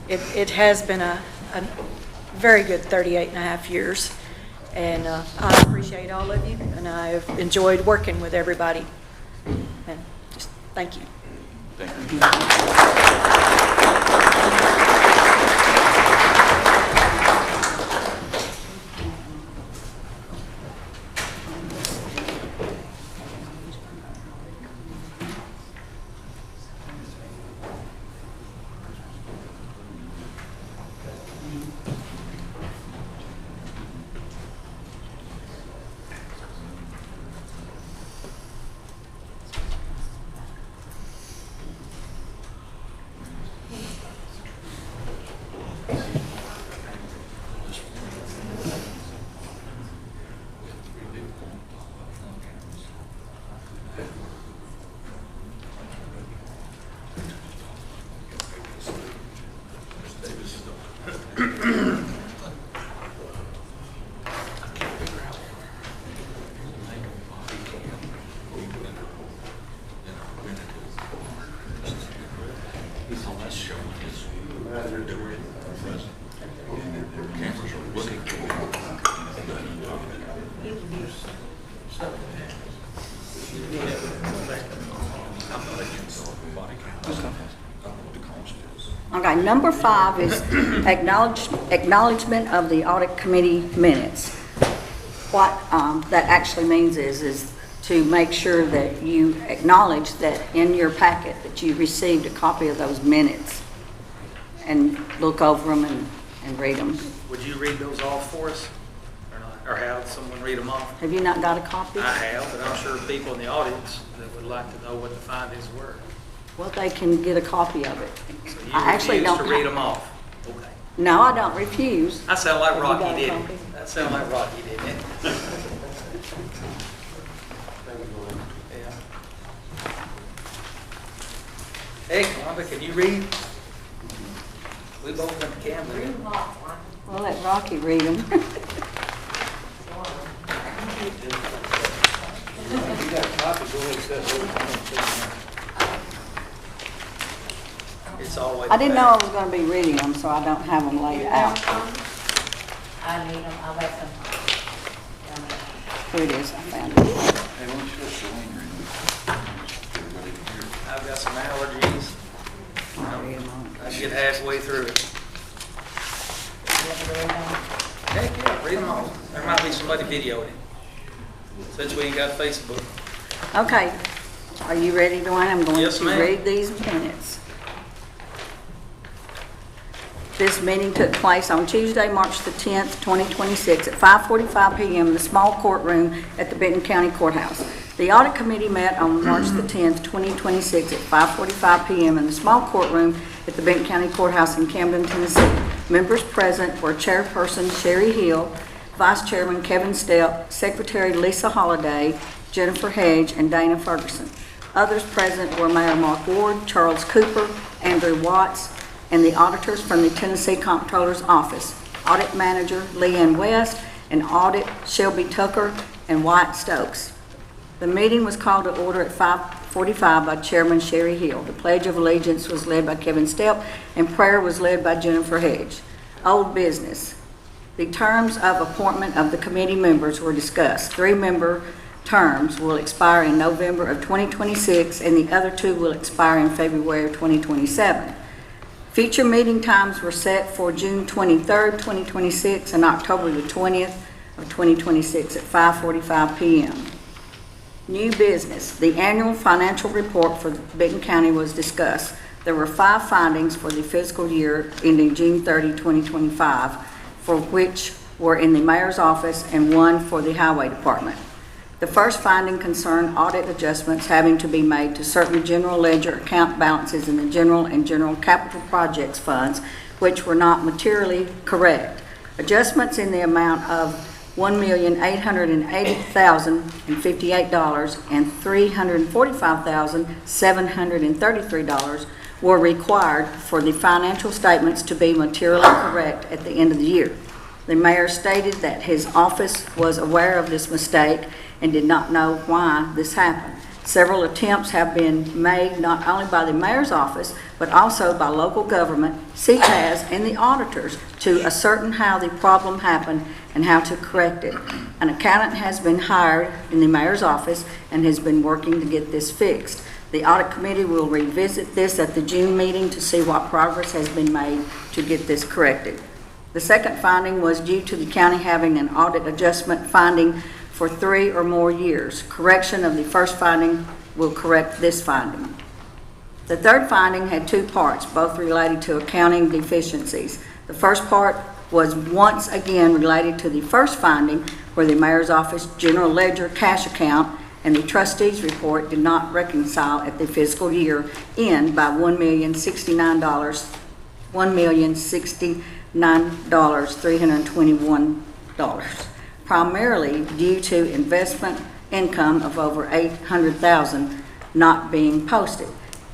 S12: It has been a very good 38 and a half years, and I appreciate all of you, and I have enjoyed working with everybody. And just thank you.
S9: Thank you.
S2: Okay, number 5 is acknowledgement of the audit committee minutes. What that actually means is to make sure that you acknowledge that in your packet that you received a copy of those minutes and look over them and read them.
S5: Would you read those off for us or not? Or have someone read them off?
S2: Have you not got a copy?
S5: I have, but I'm sure people in the audience that would like to know what the findings were.
S2: Well, they can get a copy of it.
S5: So you
S2: I actually
S5: refuse
S2: don't
S5: to read
S2: have-
S5: them off? Okay.
S2: No, I don't refuse.
S5: That sounded like
S2: Have you
S5: Rocky,
S2: got a
S5: didn't
S2: copy?
S5: it? That sounded like Rocky, didn't it? Yeah. Hey, Wanda, can you read? We both can read.
S2: Well, let Rocky read them.
S5: It's all the way
S2: I didn't know
S5: back.
S2: I was gonna be reading them, so I don't have them laid out.
S4: I need them, I'll let them.
S2: Here it is, I found it.
S9: Hey, why don't you let Joanne read them? Everybody can hear.
S5: I've got some allergies.
S2: I'll read 'em all.
S5: I get halfway through it.
S4: You have to read them.
S5: Heck, yeah, read them all. There might be somebody videoing it. Since we ain't got Facebook.
S2: Okay, are you ready, Dwayne? I'm going
S5: Yes,
S2: to
S5: ma'am.
S2: read these minutes. This meeting took place on Tuesday, March the 10th, 2026, at 5:45 PM in the small courtroom at the Benton County Courthouse. The Audit Committee met on March the 10th, 2026, at 5:45 PM in the small courtroom at the Benton County Courthouse in Camden, Tennessee. Members present were Chairperson Sherry Hill, Vice Chairman Kevin Stepp, Secretary Lisa Holliday, Jennifer Hedge, and Dana Ferguson. Others present were Mayor Mark Ward, Charles Cooper, Andrew Watts, and the auditors from the Tennessee Comptroller's Office, Audit Manager Leanne West, and Audit Shelby Tucker and White Stokes. The meeting was called to order at 5:45 by Chairman Sherry Hill. The Pledge of Allegiance was led by Kevin Stepp, and prayer was led by Jennifer Hedge. Old business. The terms of appointment of the committee members were discussed. 3-member terms will expire in November of 2026, and the other 2 will expire in February of 2027. Future meeting times were set for June 23rd, 2026, and October the 20th of 2026 at 5:45 PM. New business. The annual financial report for Benton County was discussed. There were 5 findings for the fiscal year ending June 30, 2025, for which were in the mayor's office and 1 for the highway department. The first finding concerned audit adjustments having to be made to certain general ledger account balances in the general and general capital projects funds, which were not materially correct. Adjustments in the amount of $1,880,058 and $345,733 were required for the financial statements to be materially correct at the end of the year. The mayor stated that his office was aware of this mistake and did not know why this happened. Several attempts have been made not only by the mayor's office, but also by local government, CTAS, and the auditors to ascertain how the problem happened and how to correct it. An accountant has been hired in the mayor's office and has been working to get this fixed. The audit committee will revisit this at the June meeting to see what progress has been made to get this corrected. The second finding was due to the county having an audit adjustment finding for 3 or more years. Correction of the first finding will correct this finding. The third finding had 2 parts, both related to accounting deficiencies. The first part was once again related to the first finding, where the mayor's office general ledger cash account and the trustees report did not reconcile at the fiscal year end by $1,069,321, primarily due to investment income of over $800,000 not being posted.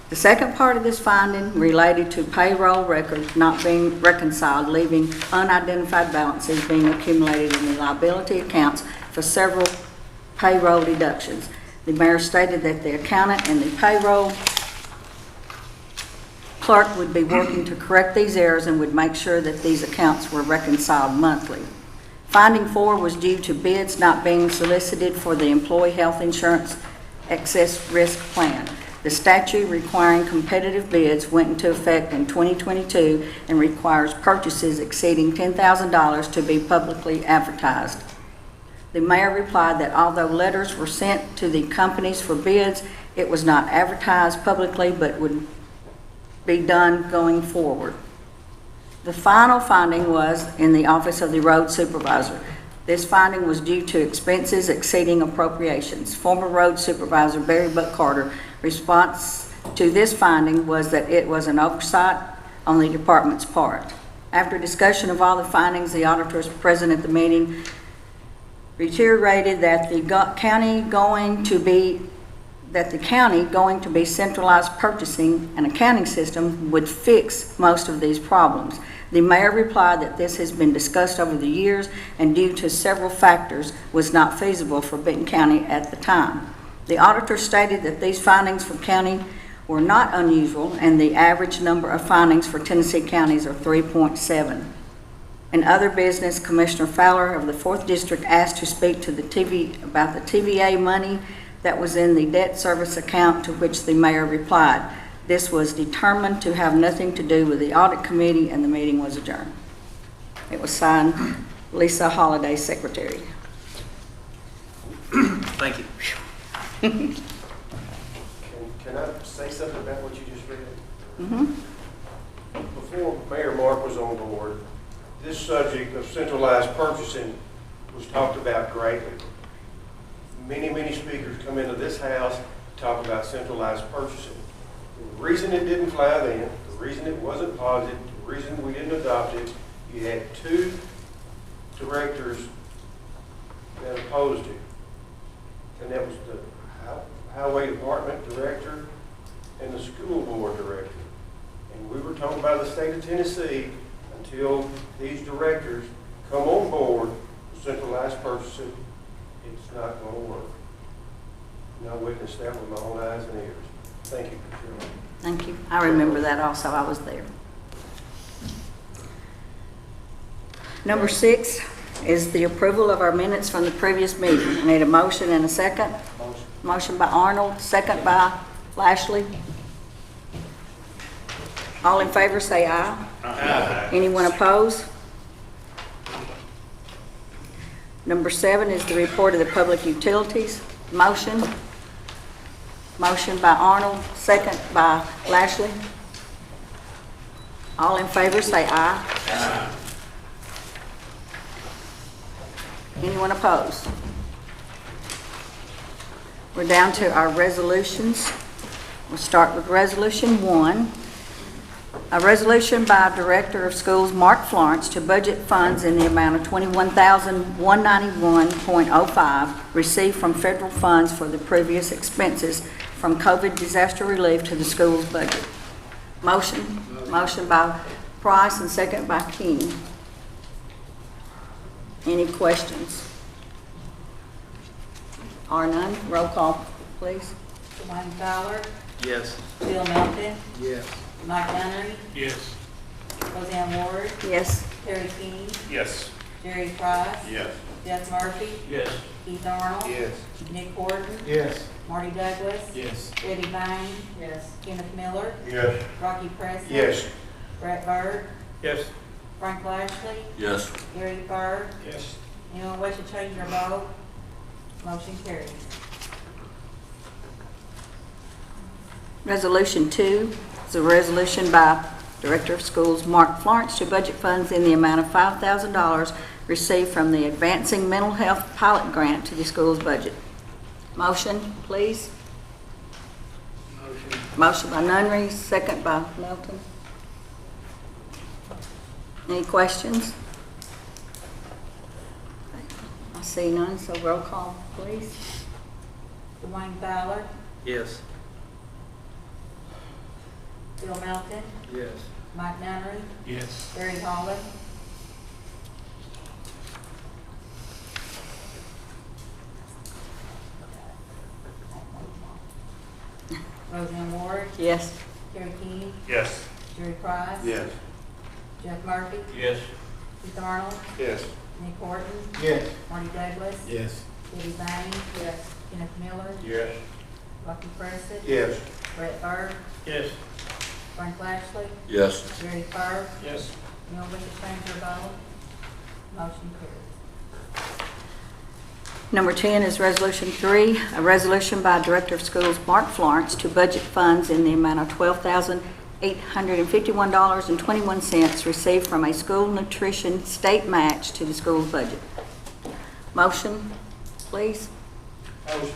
S2: The second part of this finding related to payroll records not being reconciled, leaving unidentified balances being accumulated in the liability accounts for several payroll deductions. The mayor stated that the accountant and the payroll clerk would be working to correct these errors and would make sure that these accounts were reconciled monthly. Finding 4 was due to bids not being solicited for the employee health insurance excess risk plan. The statute requiring competitive bids went into effect in 2022 and requires purchases exceeding $10,000 to be publicly advertised. The mayor replied that although letters were sent to the companies for bids, it was not advertised publicly but would be done going forward. The final finding was in the office of the road supervisor. This finding was due to expenses exceeding appropriations. Former road supervisor Barry Buck Carter response to this finding was that it was an oversight on the department's part. After discussion of all the findings, the auditors present at the meeting reiterated that the county going to be centralized purchasing and accounting system would fix most of these problems. The mayor replied that this has been discussed over the years and due to several factors was not feasible for Benton County at the time. The auditor stated that these findings for county were not unusual, and the average number of findings for Tennessee counties are 3.7. In other business, Commissioner Fowler of the 4th District asked to speak to about the TVA money that was in the debt service account, to which the mayor replied, "This was determined to have nothing to do with the audit committee," and the meeting was adjourned. It was signed Lisa Holliday, Secretary.
S5: Thank you.
S10: Can I say something about what you just read?
S2: Mhm.
S10: Before Mayor Mark was on board, this subject of centralized purchasing was talked about greatly. Many speakers come into this house to talk about centralized purchasing. The reason it didn't fly then, the reason it wasn't positive, the reason we didn't adopt it, you had 2 directors that opposed it. And that was the Highway Department Director and the School Board Director. And we were told by the state of Tennessee, until these directors come on board with centralized purchasing, it's not going to work. And I witnessed that with my own eyes and ears. Thank you for sharing.
S2: Thank you. I remember that also. I was there. Number 6 is the approval of our minutes from the previous meeting. I need a motion and a second. Motion by Arnold, second by Lashley. All in favor say aye. Aye. Anyone opposed? Number 7 is the report of the public utilities. Motion. Motion by Arnold, second by Lashley. All in favor say aye. Aye. Anyone opposed? We're down to our resolutions. We'll start with Resolution 1. A resolution by Director of Schools Mark Florence to budget funds in the amount of $21,191.05 received from federal funds for the previous expenses from COVID disaster relief to the school's budget. Motion. Motion by Price and second by King. Any questions? Are none? Roll call, please.
S4: Dwayne Fowler,
S5: Yes.
S4: Bill Melton,
S6: Yes.
S4: Mike Nunnery,
S3: Yes.
S4: Roseanne Ward,
S2: Yes.
S4: Terry King,
S3: Yes.
S4: Jerry Price,
S3: Yes.
S4: Jeff Murphy,
S3: Yes.
S4: Keith Arnold,
S10: Yes.
S4: Nick Horton,
S6: Yes.
S4: Marty Douglas,
S3: Yes.
S4: Eddie Bain, Kenneth Miller,
S10: Yes.
S4: Rocky Preston,
S10: Yes.
S4: Brett Byrd,
S3: Yes.
S4: Frank Lashley,
S9: Yes.
S4: Gary Fur.
S3: Yes.
S4: Anyone wish to change their vote? Motion carries.
S2: Resolution 2 is a resolution by Director of Schools Mark Florence to budget funds in the amount of $5,000 received from the Advancing Mental Health Pilot Grant to the school's budget. Motion, please.
S6: Motion.
S2: Motion by Nunnery, second by Melton. Any questions? I see none, so roll call, please.
S4: Dwayne Fowler,
S5: Yes.
S4: Bill Melton,
S6: Yes.
S4: Mike Nunnery,
S3: Yes.
S4: Barry Holland, Roseanne Ward,
S2: Yes.
S4: Terry King,
S3: Yes.
S4: Jerry Price,
S10: Yes.
S4: Jeff Murphy,
S3: Yes.
S4: Keith Arnold,
S10: Yes.
S4: Nick Horton,
S6: Yes.
S4: Marty Douglas,
S6: Yes.
S4: Eddie Bain, Kenneth Miller,
S3: Yes.
S4: Rocky Preston,
S10: Yes.
S4: Brett Byrd,
S3: Yes.
S4: Frank Lashley,
S9: Yes.
S4: Gary Fur.
S3: Yes.
S4: Anyone wish to change their vote? Motion carries.
S2: Number 10 is Resolution 3, a resolution by Director of Schools Mark Florence to budget funds in the amount of $12,851.21 received from a school nutrition state match to the school's budget. Motion, please.
S10: Motion.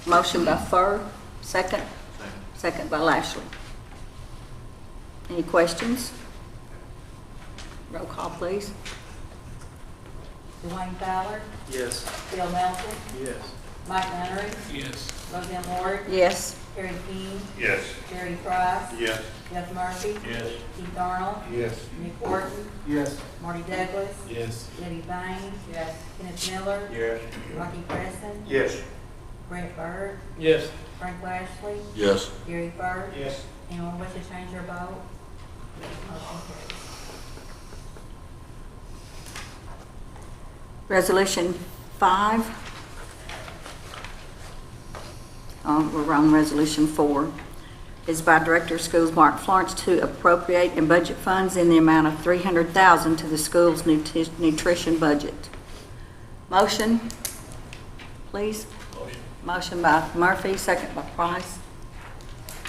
S2: Motion by Fur, second. Second by Lashley. Any questions? Roll call, please.
S4: Dwayne Fowler,
S5: Yes.
S4: Bill Melton,
S6: Yes.
S4: Mike Nunnery,
S3: Yes.
S4: Roseanne Ward,
S2: Yes.
S4: Terry King,
S3: Yes.
S4: Jerry Price,
S3: Yes.
S4: Jeff Murphy,
S3: Yes.
S4: Keith Arnold,
S10: Yes.
S4: Nick Horton,
S6: Yes.
S4: Marty Douglas,
S6: Yes.
S4: Eddie Bain, Kenneth Miller,
S3: Yes.
S4: Rocky Preston,
S10: Yes.
S4: Brett Byrd,
S6: Yes.
S4: Frank Lashley,
S9: Yes.
S4: Gary Byrd.
S6: Yes.
S4: Anyone wish to change their vote? Motion carries.
S2: Resolution 5. We're on Resolution 4. Is by Director of Schools Mark Florence to appropriate and budget funds in the amount of $300,000 to the school's nutrition budget. Motion, please. Motion by Murphy, second by Price.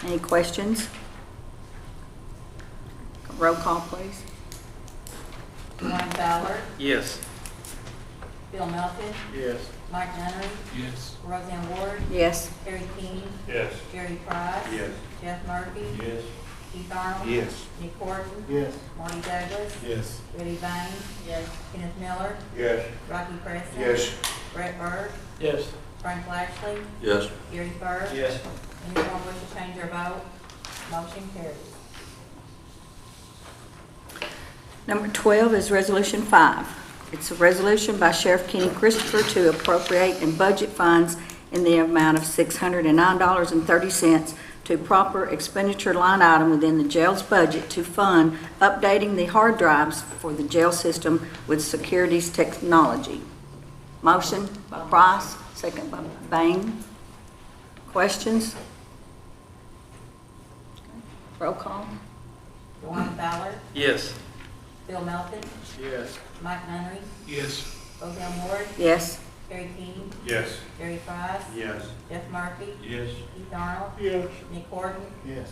S2: Any questions? Roll call, please.
S4: Dwayne Fowler,
S5: Yes.
S4: Bill Melton,
S6: Yes.
S4: Mike Nunnery,
S3: Yes.
S4: Roseanne Ward,
S2: Yes.
S4: Terry King,
S3: Yes.
S4: Gary Price.
S3: Yes.
S4: Jeff Murphy.
S3: Yes.
S4: Keith Arnold.
S3: Yes.
S4: Nick Horton.
S1: Yes.
S4: Marty Douglas.
S3: Yes.
S4: Betty Bain. Yes. Kenneth Miller.
S3: Yes.
S4: Rocky Preston.
S3: Yes.
S4: Brett Byrd.
S6: Yes.
S4: Frank Lashley.
S9: Yes.
S4: Gary Byrd.
S6: Yes.
S4: Anyone wish to change their vote? Motion carries.
S2: Number 12 is Resolution 5. It's a resolution by Sheriff Kenny Christopher to appropriate and budget funds in the amount of $609.30 to proper expenditure line item within the jail's budget to fund updating the hard drives for the jail system with securities technology. Motion by Price, second by Bain. Questions? Roll call.
S4: Dwayne Fowler,
S5: Yes.
S4: Bill Melton,
S6: Yes.
S4: Mike Nunnery,
S3: Yes.
S4: Roseanne Ward,
S2: Yes.
S4: Terry King,
S3: Yes.
S4: Gary Price.
S3: Yes.
S4: Jeff Murphy.
S3: Yes.
S4: Keith Arnold.
S3: Yes.
S4: Nick Horton.
S1: Yes.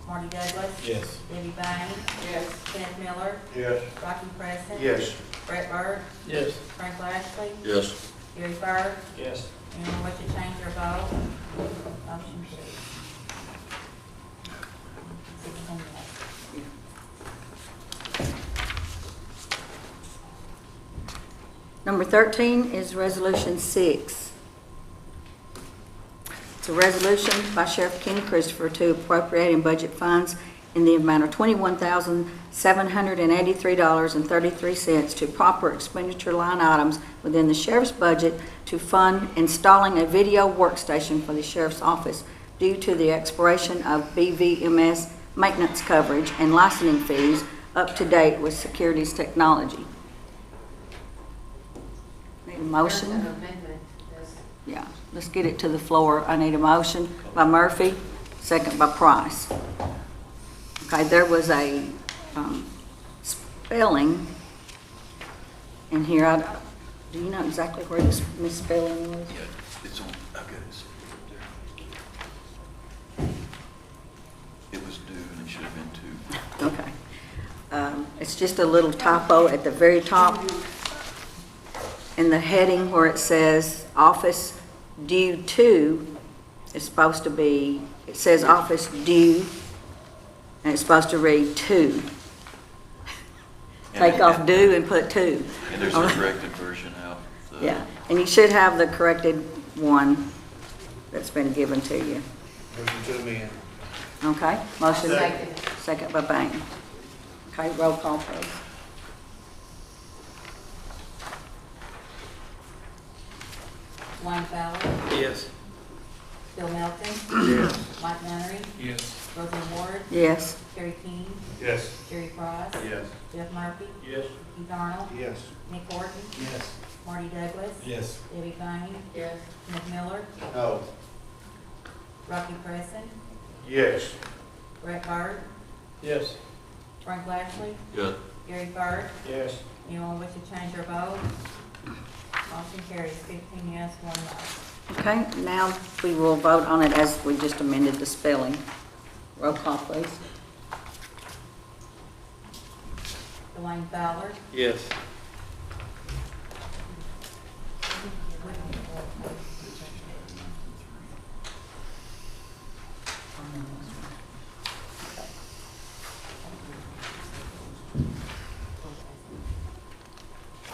S4: Marty Douglas.
S6: Yes.
S4: Debbie Bain. Yes. Kenneth Miller.
S3: Yes.
S4: Rocky Preston.
S3: Yes.
S4: Brett Byrd.
S6: Yes.
S4: Frank Lashley.
S9: Yes.
S4: Gary Byrd.
S6: Yes.
S4: Anyone wish to change their vote? Motion carries. 16 yes.
S2: Number 13 is Resolution 6. It's a resolution by Sheriff Kenny Christopher to appropriate and budget funds in the amount of $21,783.33 to proper expenditure line items within the sheriff's budget to fund installing a video workstation for the sheriff's office due to the expiration of BVMS maintenance coverage and licensing fees up to date with securities technology. Need a motion? Yeah, let's get it to the floor. I need a motion by Murphy, second by Price. Okay, there was a spelling in here. Do you know exactly where this misspelling was?
S9: Yeah, it's on, I've got it up there. It was due and it should have been two.
S2: Okay. It's just a little typo at the very top in the heading where it says office due to. It's supposed to be, it says office due, and it's supposed to read to. Take off due and put to.
S9: And there's a corrected version out.
S2: Yeah, and you should have the corrected one that's been given to you.
S3: Motion to amend.
S2: Okay, motion.
S4: Second.
S2: Second by Bain. Okay, roll call, please.
S4: Dwayne Fowler,
S5: Yes.
S4: Bill Melton.
S3: Yes.
S4: Mike Nunnery,
S3: Yes.
S4: Roseanne Ward,
S2: Yes.
S4: Terry King,
S3: Yes.
S4: Gary Price.
S3: Yes.
S4: Jeff Murphy.
S6: Yes.
S4: Keith Arnold.
S3: Yes.
S4: Nick Horton.
S1: Yes.
S4: Marty Douglas.
S6: Yes.
S4: Debbie Bain. Yes. Kenneth Miller.
S3: No.
S4: Rocky Preston.
S3: Yes.
S4: Brett Byrd.
S6: Yes.
S4: Frank Lashley.
S9: Yes.
S4: Gary Byrd.
S6: Yes.
S4: Anyone wish to change their vote? Motion carries 15 yes, 1 no.
S2: Okay, now we will vote on it as we just amended the spelling. Roll call, please.
S4: Dwayne Fowler.
S5: Yes.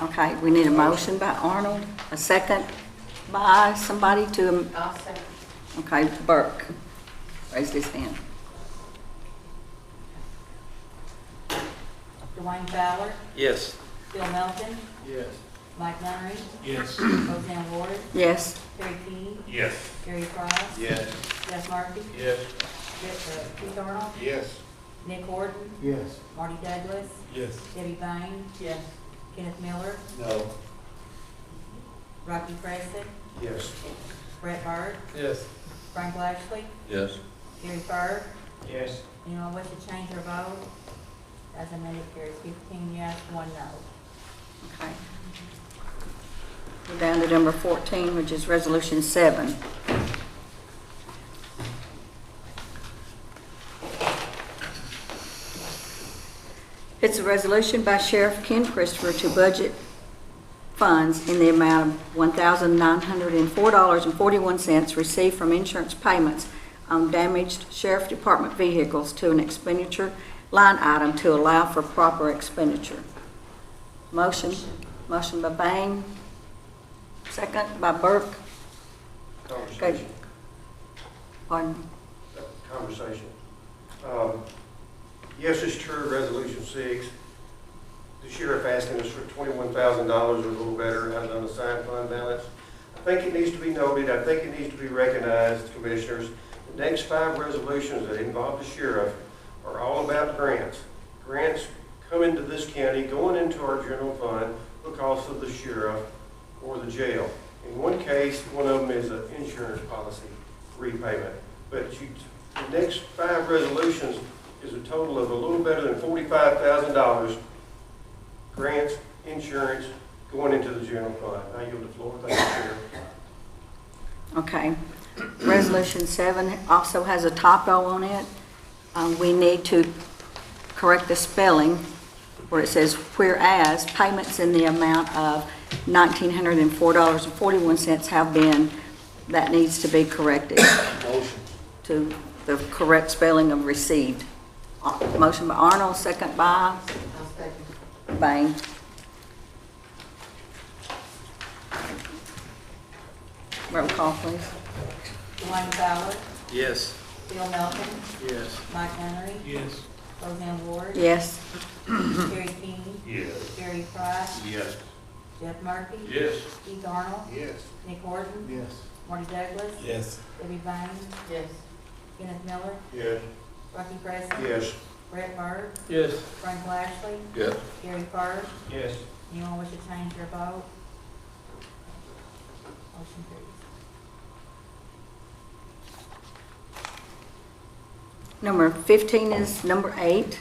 S2: Okay, we need a motion by Arnold, a second by somebody to,
S4: I'll second.
S2: okay, Burke raised his hand.
S4: Dwayne Fowler.
S5: Yes.
S4: Bill Melton.
S6: Yes.
S4: Mike Nunnery.
S3: Yes.
S4: Roseanne Ward.
S2: Yes.
S4: Terry King.
S3: Yes.
S4: Gary Price.
S3: Yes.
S4: Jeff Murphy.
S3: Yes.
S4: Keith Arnold.
S3: Yes.
S4: Nick Horton.
S1: Yes.
S4: Marty Douglas.
S3: Yes.
S4: Debbie Bain.
S12: Yes.
S4: Kenneth Miller.
S3: No.
S4: Rocky Preston.
S3: Yes.
S4: Brett Byrd.
S3: Yes.
S4: Frank Lashley.
S9: Yes.
S4: Gary Fur.
S3: Yes.
S4: Anyone wish to change their vote? As amended, carries 15 yes, 1 no.
S2: Okay. We're down to number 14, which is Resolution 7. It's a resolution by Sheriff Ken Christopher to budget funds in the amount of $1,904.41 received from insurance payments on damaged Sheriff Department vehicles to an expenditure line item to allow for proper expenditure. Motion by Bain, second by Burke.
S10: Conversation.
S2: Pardon?
S10: Conversation. Yes, it's true, Resolution 6. The sheriff asking us for $21,000 or a little better out of the unassigned fund balance. I think it needs to be noted, I think it needs to be recognized, Commissioners, the next 5 resolutions that involve the sheriff are all about grants. Grants come into this county, going into our general fund because of the sheriff or the jail. In one case, one of them is an insurance policy repayment. But the next 5 resolutions is a total of a little better than $45,000 grants, insurance, going into the general fund. I yield the floor. Thank you, Sheriff.
S2: Okay. Resolution 7 also has a typo on it. We need to correct the spelling where it says, whereas payments in the amount of $1,904.41 have been, that needs to be corrected
S3: Motion.
S2: to the correct spelling of received. Motion by Arnold, second by Bain. Roll call, please.
S4: Dwayne Fowler.
S5: Yes.
S4: Bill Melton.
S5: Yes.
S4: Mike Henry.
S3: Yes.
S4: Roseanne Ward.
S2: Yes.
S4: Gary King.
S3: Yes.
S4: Gary Price.
S3: Yes.
S4: Jeff Murphy.
S3: Yes.
S4: Keith Arnold.
S3: Yes.
S4: Nick Horton.
S1: Yes.
S4: Marty Douglas.
S3: Yes.
S4: Debbie Bain.
S12: Yes.
S4: Kenneth Miller.
S3: Yes.
S4: Rocky Preston.
S10: Yes.
S4: Brett Byrd.
S3: Yes.
S4: Frank Lashley.
S9: Yes.
S4: Gary Fur.
S3: Yes.
S4: Anyone wish to change their vote? Motion carries.
S2: Number 15 is number 8,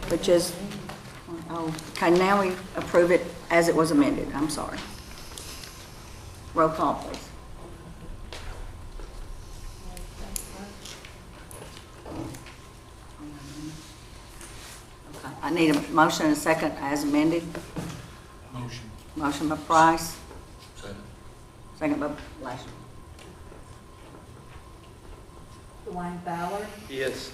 S2: which is, oh, okay, now we approve it as it was amended. I'm sorry. Roll call, please. Okay, I need a motion and a second as amended.
S3: Motion.
S2: Motion by Price,
S9: Second.
S2: second by Lashley.
S4: Dwayne Fowler.
S5: Yes.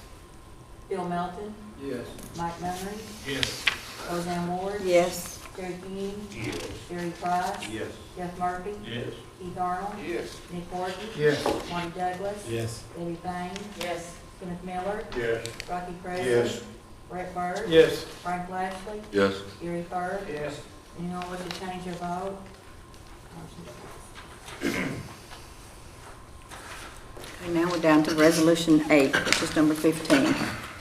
S4: Bill Melton.
S3: Yes.
S4: Mike Nunnery.
S3: Yes.
S4: Roseanne Ward.
S2: Yes.
S4: Gary King.
S3: Yes.
S4: Gary Price.
S3: Yes.
S4: Jeff Murphy.
S3: Yes.
S4: Keith Arnold.
S3: Yes.
S4: Nick Horton.
S1: Yes.
S4: Marty Douglas.
S3: Yes.
S4: Debbie Bain.
S12: Yes.
S4: Kenneth Miller.
S3: Yes.
S4: Rocky Preston.
S10: Yes.
S4: Brett Byrd.
S3: Yes.
S4: Frank Lashley.
S9: Yes.
S4: Gary Fur.
S3: Yes.
S4: Anyone wish to change their vote? Motion carries.
S2: Okay, now we're down to Resolution 8, which is number 15.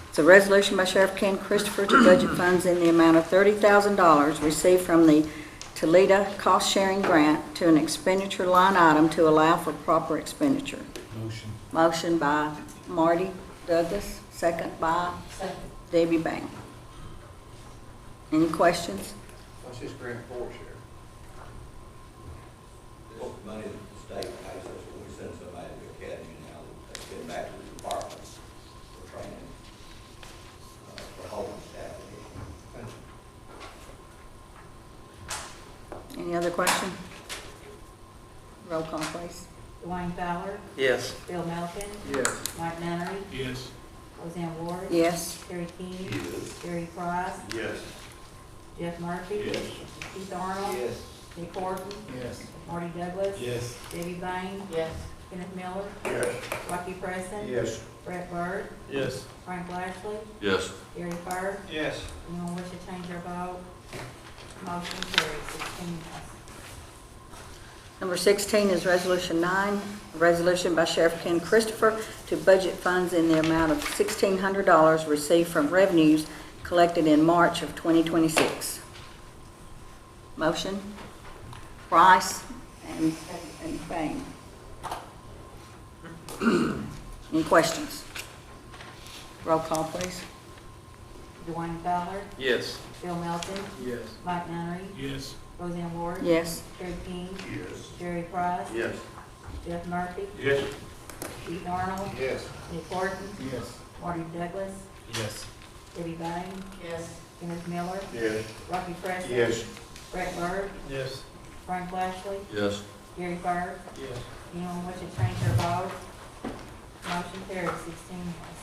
S2: It's a resolution by Sheriff Ken Christopher to budget funds in the amount of $30,000 received from the Toledo Cost Sharing Grant to an expenditure line item to allow for proper expenditure.
S3: Motion.
S2: Motion by Marty Douglas, second by Debbie Bain. Any questions?
S3: What's this grant for, Sheriff?
S13: This is money that the state pays us when we send somebody to the academy now, they get back to the department for training, for holding staff.
S2: Any other question? Roll call, please.
S4: Dwayne Fowler.
S5: Yes.
S4: Bill Melton.
S3: Yes.
S4: Mike Nunnery.
S3: Yes.
S4: Roseanne Ward.
S2: Yes.
S4: Gary King.
S3: Yes.
S4: Gary Price.
S3: Yes.
S4: Jeff Murphy.
S3: Yes.
S4: Keith Arnold.
S3: Yes.
S4: Nick Horton.
S1: Yes.
S4: Marty Douglas.
S3: Yes.
S4: Debbie Bain.
S12: Yes.
S4: Kenneth Miller.
S3: Yes.
S4: Rocky Preston.
S10: Yes.
S4: Brett Byrd.
S3: Yes.
S4: Frank Lashley.
S9: Yes.
S4: Gary Fur.
S3: Yes.
S4: Anyone wish to change their vote? Motion carries 16 yes.
S2: Number 16 is Resolution 9, a resolution by Sheriff Ken Christopher to budget funds in the amount of $1,600 received from revenues collected in March of 2026. Motion? Price and Bain. Any questions? Roll call, please.
S4: Dwayne Fowler,
S5: Yes.
S4: Bill Melton,
S6: Yes.
S4: Mike Nunnery,
S3: Yes.
S4: Roseanne Ward.
S2: Yes.
S4: Terry King,
S3: Yes.
S4: Jerry Price.
S3: Yes.
S4: Jeff Murphy,
S3: Yes.
S4: Keith Arnold,
S3: Yes.
S4: Nick Horton,
S11: Yes.
S4: Marty Douglas,
S11: Yes.
S4: Debbie Bain. Yes. Kenneth Miller,
S3: Yes.
S4: Rocky Preston.
S3: Yes.
S4: Brett Bird,
S6: Yes.
S4: Frank Lashley,
S3: Yes.
S4: Gary Fur.
S6: Yes.
S4: Anyone wish to change their vote? Motion carried, 16 yes.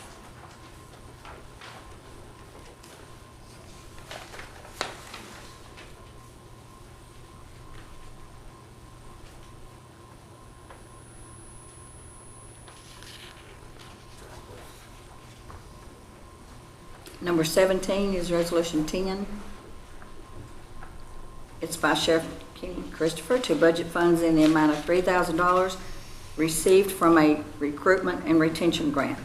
S2: Number 17 is Resolution 10. It's by Sheriff Ken Christopher to budget funds in the amount of $3,000 received from a recruitment and retention grant.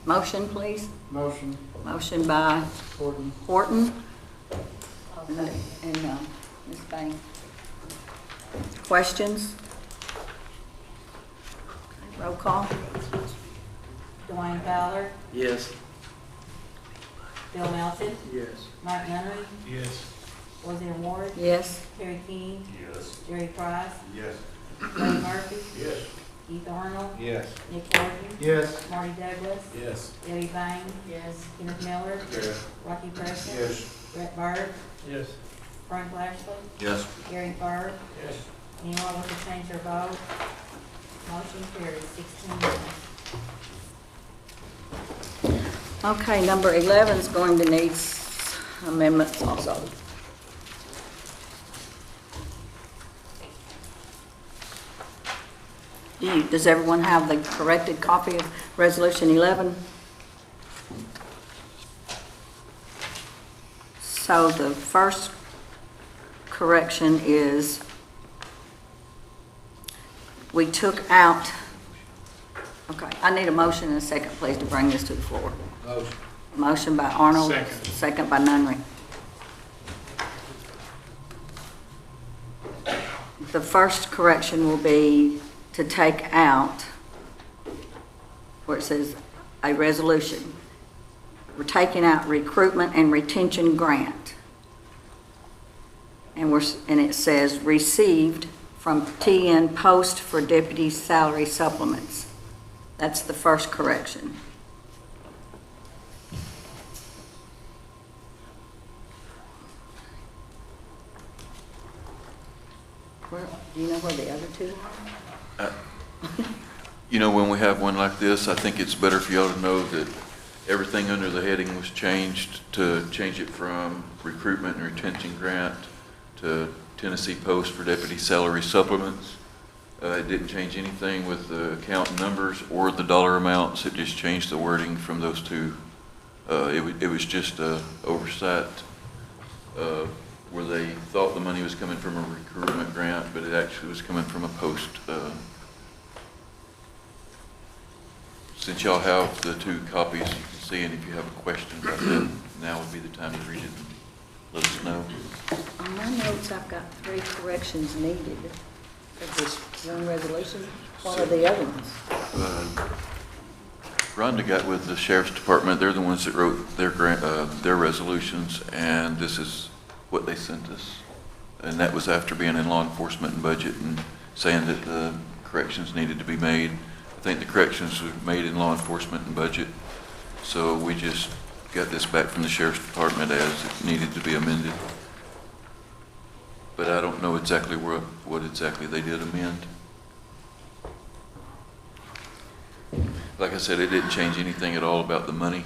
S2: Motion, please.
S1: Motion.
S2: Motion by
S1: Horton.
S2: Horton and Ms. Bain. Questions? Roll call.
S4: Dwayne Fowler,
S5: Yes.
S4: Bill Melton,
S6: Yes.
S4: Mike Nunnery,
S3: Yes.
S4: Roseanne Ward,
S2: Yes.
S4: Terry King,
S3: Yes.
S4: Jerry Price,
S3: Yes.
S4: Buddy Murphy,
S3: Yes.
S4: Keith Arnold,
S3: Yes.
S4: Nick Horton,
S1: Yes.
S4: Marty Douglas,
S3: Yes.
S4: Debbie Bain. Yes. Kenneth Miller,
S3: Yes.
S4: Rocky Preston.
S3: Yes.
S4: Brett Bird,
S6: Yes.
S4: Frank Lashley,
S3: Yes.
S4: Gary Fur.
S3: Yes.
S4: Anyone wish to change their vote? Motion carried, 16 yes.
S2: Okay, number 11 is going to need amendments also. Does everyone have the corrected copy of Resolution 11? So the first correction is we took out, okay, I need a motion and a second, please, to bring this to the floor.
S3: Motion.
S2: Motion by Arnold.
S3: Second.
S2: Second by Nunnery. The first correction will be to take out where it says a resolution. We're taking out recruitment and retention grant. And it says received from TN post for deputy salary supplements. That's the first correction. Do you know where the other two are?
S9: You know, when we have one like this, I think it's better for y'all to know that everything under the heading was changed to change it from recruitment and retention grant to Tennessee Post for deputy salary supplements. It didn't change anything with the account numbers or the dollar amounts. It just changed the wording from those two. It was just a oversight where they thought the money was coming from a recruitment grant, but it actually was coming from a post. Since y'all have the two copies, you can see, and if you have a question about that, now would be the time to read it and let us know.
S2: On my notes, I've got 3 corrections needed of this one resolution. What are the other ones?
S9: Rhonda got with the sheriff's department. They're the ones that wrote their resolutions, and this is what they sent us. And that was after being in law enforcement and budget and saying that the corrections needed to be made. I think the corrections were made in law enforcement and budget. So we just got this back from the sheriff's department as it needed to be amended. But I don't know exactly what exactly they did amend. Like I said, it didn't change anything at all about the money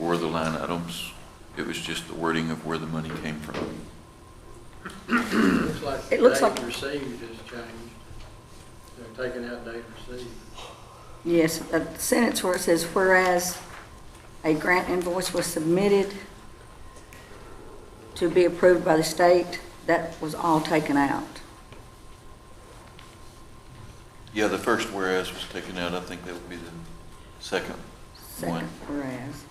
S9: or the line items. It was just the wording of where the money came from.
S2: It looks like-
S6: Date received has changed. They're taking out date received.
S2: Yes, a sentence where it says, whereas a grant invoice was submitted to be approved by the state, that was all taken out.
S9: Yeah, the first whereas was taken out. I think that would be the second one.
S2: Second whereas.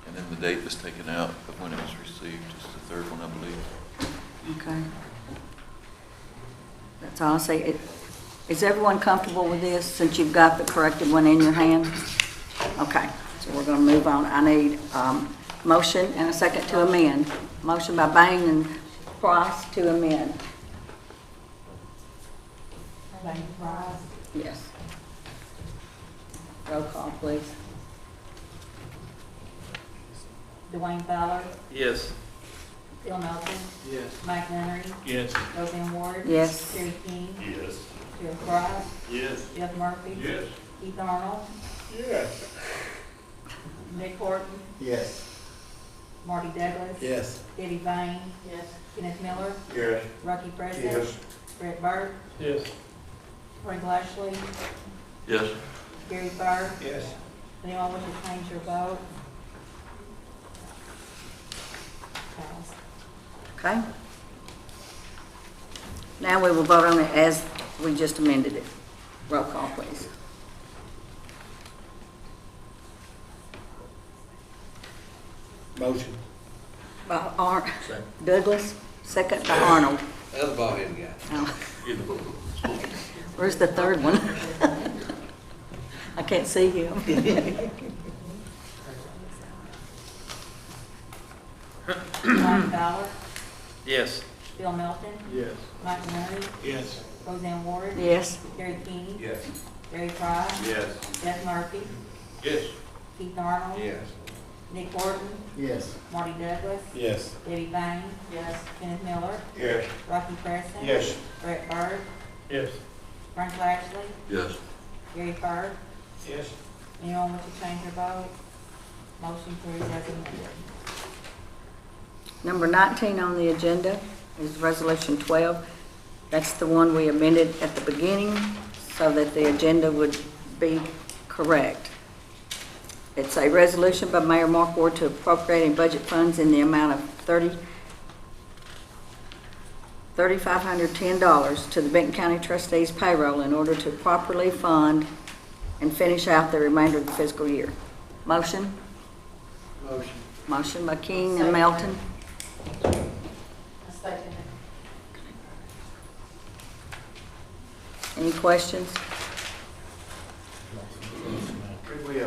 S9: And then the date was taken out of when it was received, is the third one, I believe.
S2: Okay. That's all I say. Is everyone comfortable with this, since you've got the corrected one in your hand? Okay, so we're gonna move on. I need, motion and a second to amend. Motion by Bain and Price to amend.
S4: Everybody rise.
S2: Yes. Roll call, please.
S4: Dwayne Fowler,
S5: Yes.
S4: Bill Melton,
S6: Yes.
S4: Mike Nunnery,
S3: Yes.
S4: Roseanne Ward.
S2: Yes.
S4: Terry King,
S3: Yes.
S4: Jeff Price,
S3: Yes.
S4: Jeff Murphy.
S3: Yes.
S4: Keith Arnold,
S3: Yes.
S4: Nick Horton,
S1: Yes.
S4: Marty Douglas.
S1: Yes.
S4: Debbie Bain. Yes. Kenneth Miller,
S3: Yes.
S4: Rocky Preston.
S3: Yes.
S4: Brett Burt,
S3: Yes.
S4: Frank Lashley,
S9: Yes.
S4: Gary Fur.
S6: Yes.
S4: Anyone wish to change their vote? Passed.
S2: Okay? Now we will vote on it as we just amended it. Roll call, please.
S11: Motion.
S2: By Douglas, second by Arnold.
S13: Other ball headed guy.
S2: Oh. Where's the third one? I can't see him.
S4: Dwayne Fowler,
S5: Yes.
S4: Bill Melton,
S6: Yes.
S4: Mike Nunnery,
S3: Yes.
S4: Roseanne Ward.
S2: Yes.
S4: Terry King.
S13: Yes.
S4: Gary Price.
S3: Yes.
S4: Jeff Murphy.
S3: Yes.
S4: Keith Arnold.
S13: Yes.
S4: Nick Horton.
S1: Yes.
S4: Marty Douglas.
S11: Yes.
S4: Debbie Bain. Yes. Kenneth Miller.
S3: Yes.
S4: Rocky Preston.
S3: Yes.
S4: Brett Burt.
S3: Yes.
S4: Frank Lashley.
S9: Yes.
S4: Gary Fur.
S3: Yes.
S4: Anyone wish to change their vote? Motion carries as amended.
S2: Number 19 on the agenda is Resolution 12. That's the one we amended at the beginning so that the agenda would be correct. It's a resolution by Mayor Mark Ward to appropriating budget funds in the amount of $3,510 to the Benton County Trustees payroll in order to properly fund and finish out the remainder of the fiscal year. Motion?
S6: Motion.
S2: Motion by King and Melton. Any questions?
S10: Could we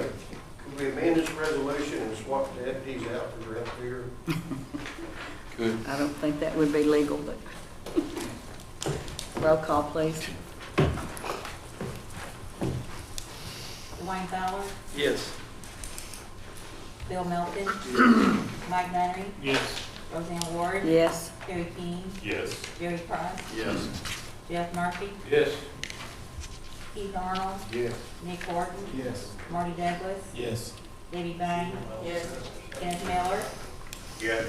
S10: amend this resolution and swap the deputies out for the rest of the year?
S9: Good.
S2: I don't think that would be legal, but roll call, please.
S4: Dwayne Fowler,
S5: Yes.
S4: Bill Melton, Mike Nunnery,
S3: Yes.
S4: Roseanne Ward.
S2: Yes.
S4: Terry King,
S3: Yes.
S4: Gary Price,
S9: Yes.
S4: Jeff Murphy,
S3: Yes.
S4: Keith Arnold,
S3: Yes.
S4: Nick Horton,
S1: Yes.
S4: Marty Douglas,
S11: Yes.
S4: Debbie Bain. Yes. Kenneth Miller,
S3: Yes.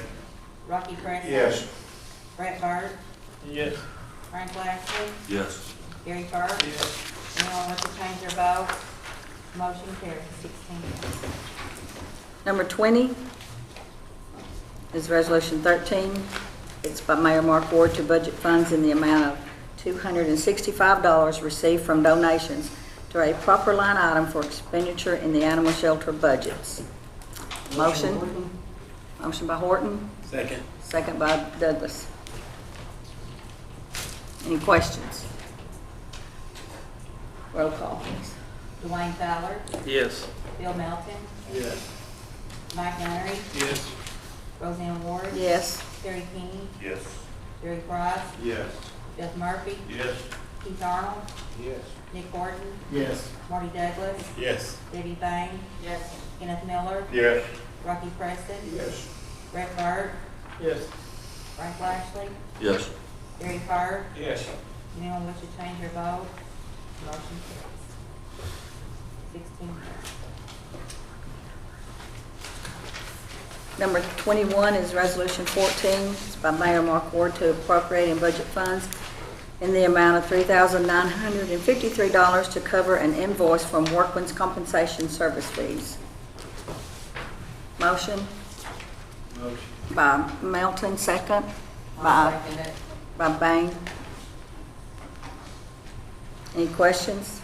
S4: Rocky Preston.
S3: Yes.
S4: Brett Burt,
S3: Yes.
S4: Frank Lashley,
S9: Yes.
S4: Gary Fur. Anyone wish to change their vote? Motion carries 16 yes.
S2: Number 20 is Resolution 13. It's by Mayor Mark Ward to budget funds in the amount of $265 received from donations to a proper line item for expenditure in the animal shelter budgets. Motion? Motion by Horton,
S11: Second.
S2: second by Douglas. Any questions? Roll call, please.
S4: Dwayne Fowler,
S5: Yes.
S4: Bill Melton,
S6: Yes.
S4: Mike Nunnery,
S3: Yes.
S4: Roseanne Ward.
S2: Yes.
S4: Terry King,
S3: Yes.
S4: Gary Price,
S3: Yes.
S4: Jeff Murphy,
S3: Yes.
S4: Keith Arnold,
S6: Yes.
S4: Nick Horton,
S1: Yes.
S4: Marty Douglas,
S11: Yes.
S4: Debbie Bain. Yes. Kenneth Miller,
S3: Yes.
S4: Rocky Preston,
S3: Yes.
S4: Brett Burt,
S6: Yes.
S4: Frank Lashley,
S9: Yes.
S4: Gary Fur.
S3: Yes.
S4: Anyone wish to change their vote? Motion carries 16 yes.
S2: Number 21 is Resolution 14. It's by Mayor Mark Ward to appropriate and budget funds in the amount of $3,953 to cover an invoice from Workman's Compensation Service Fees. Motion
S6: Motion.
S2: by Melton, second by Bain. Any questions?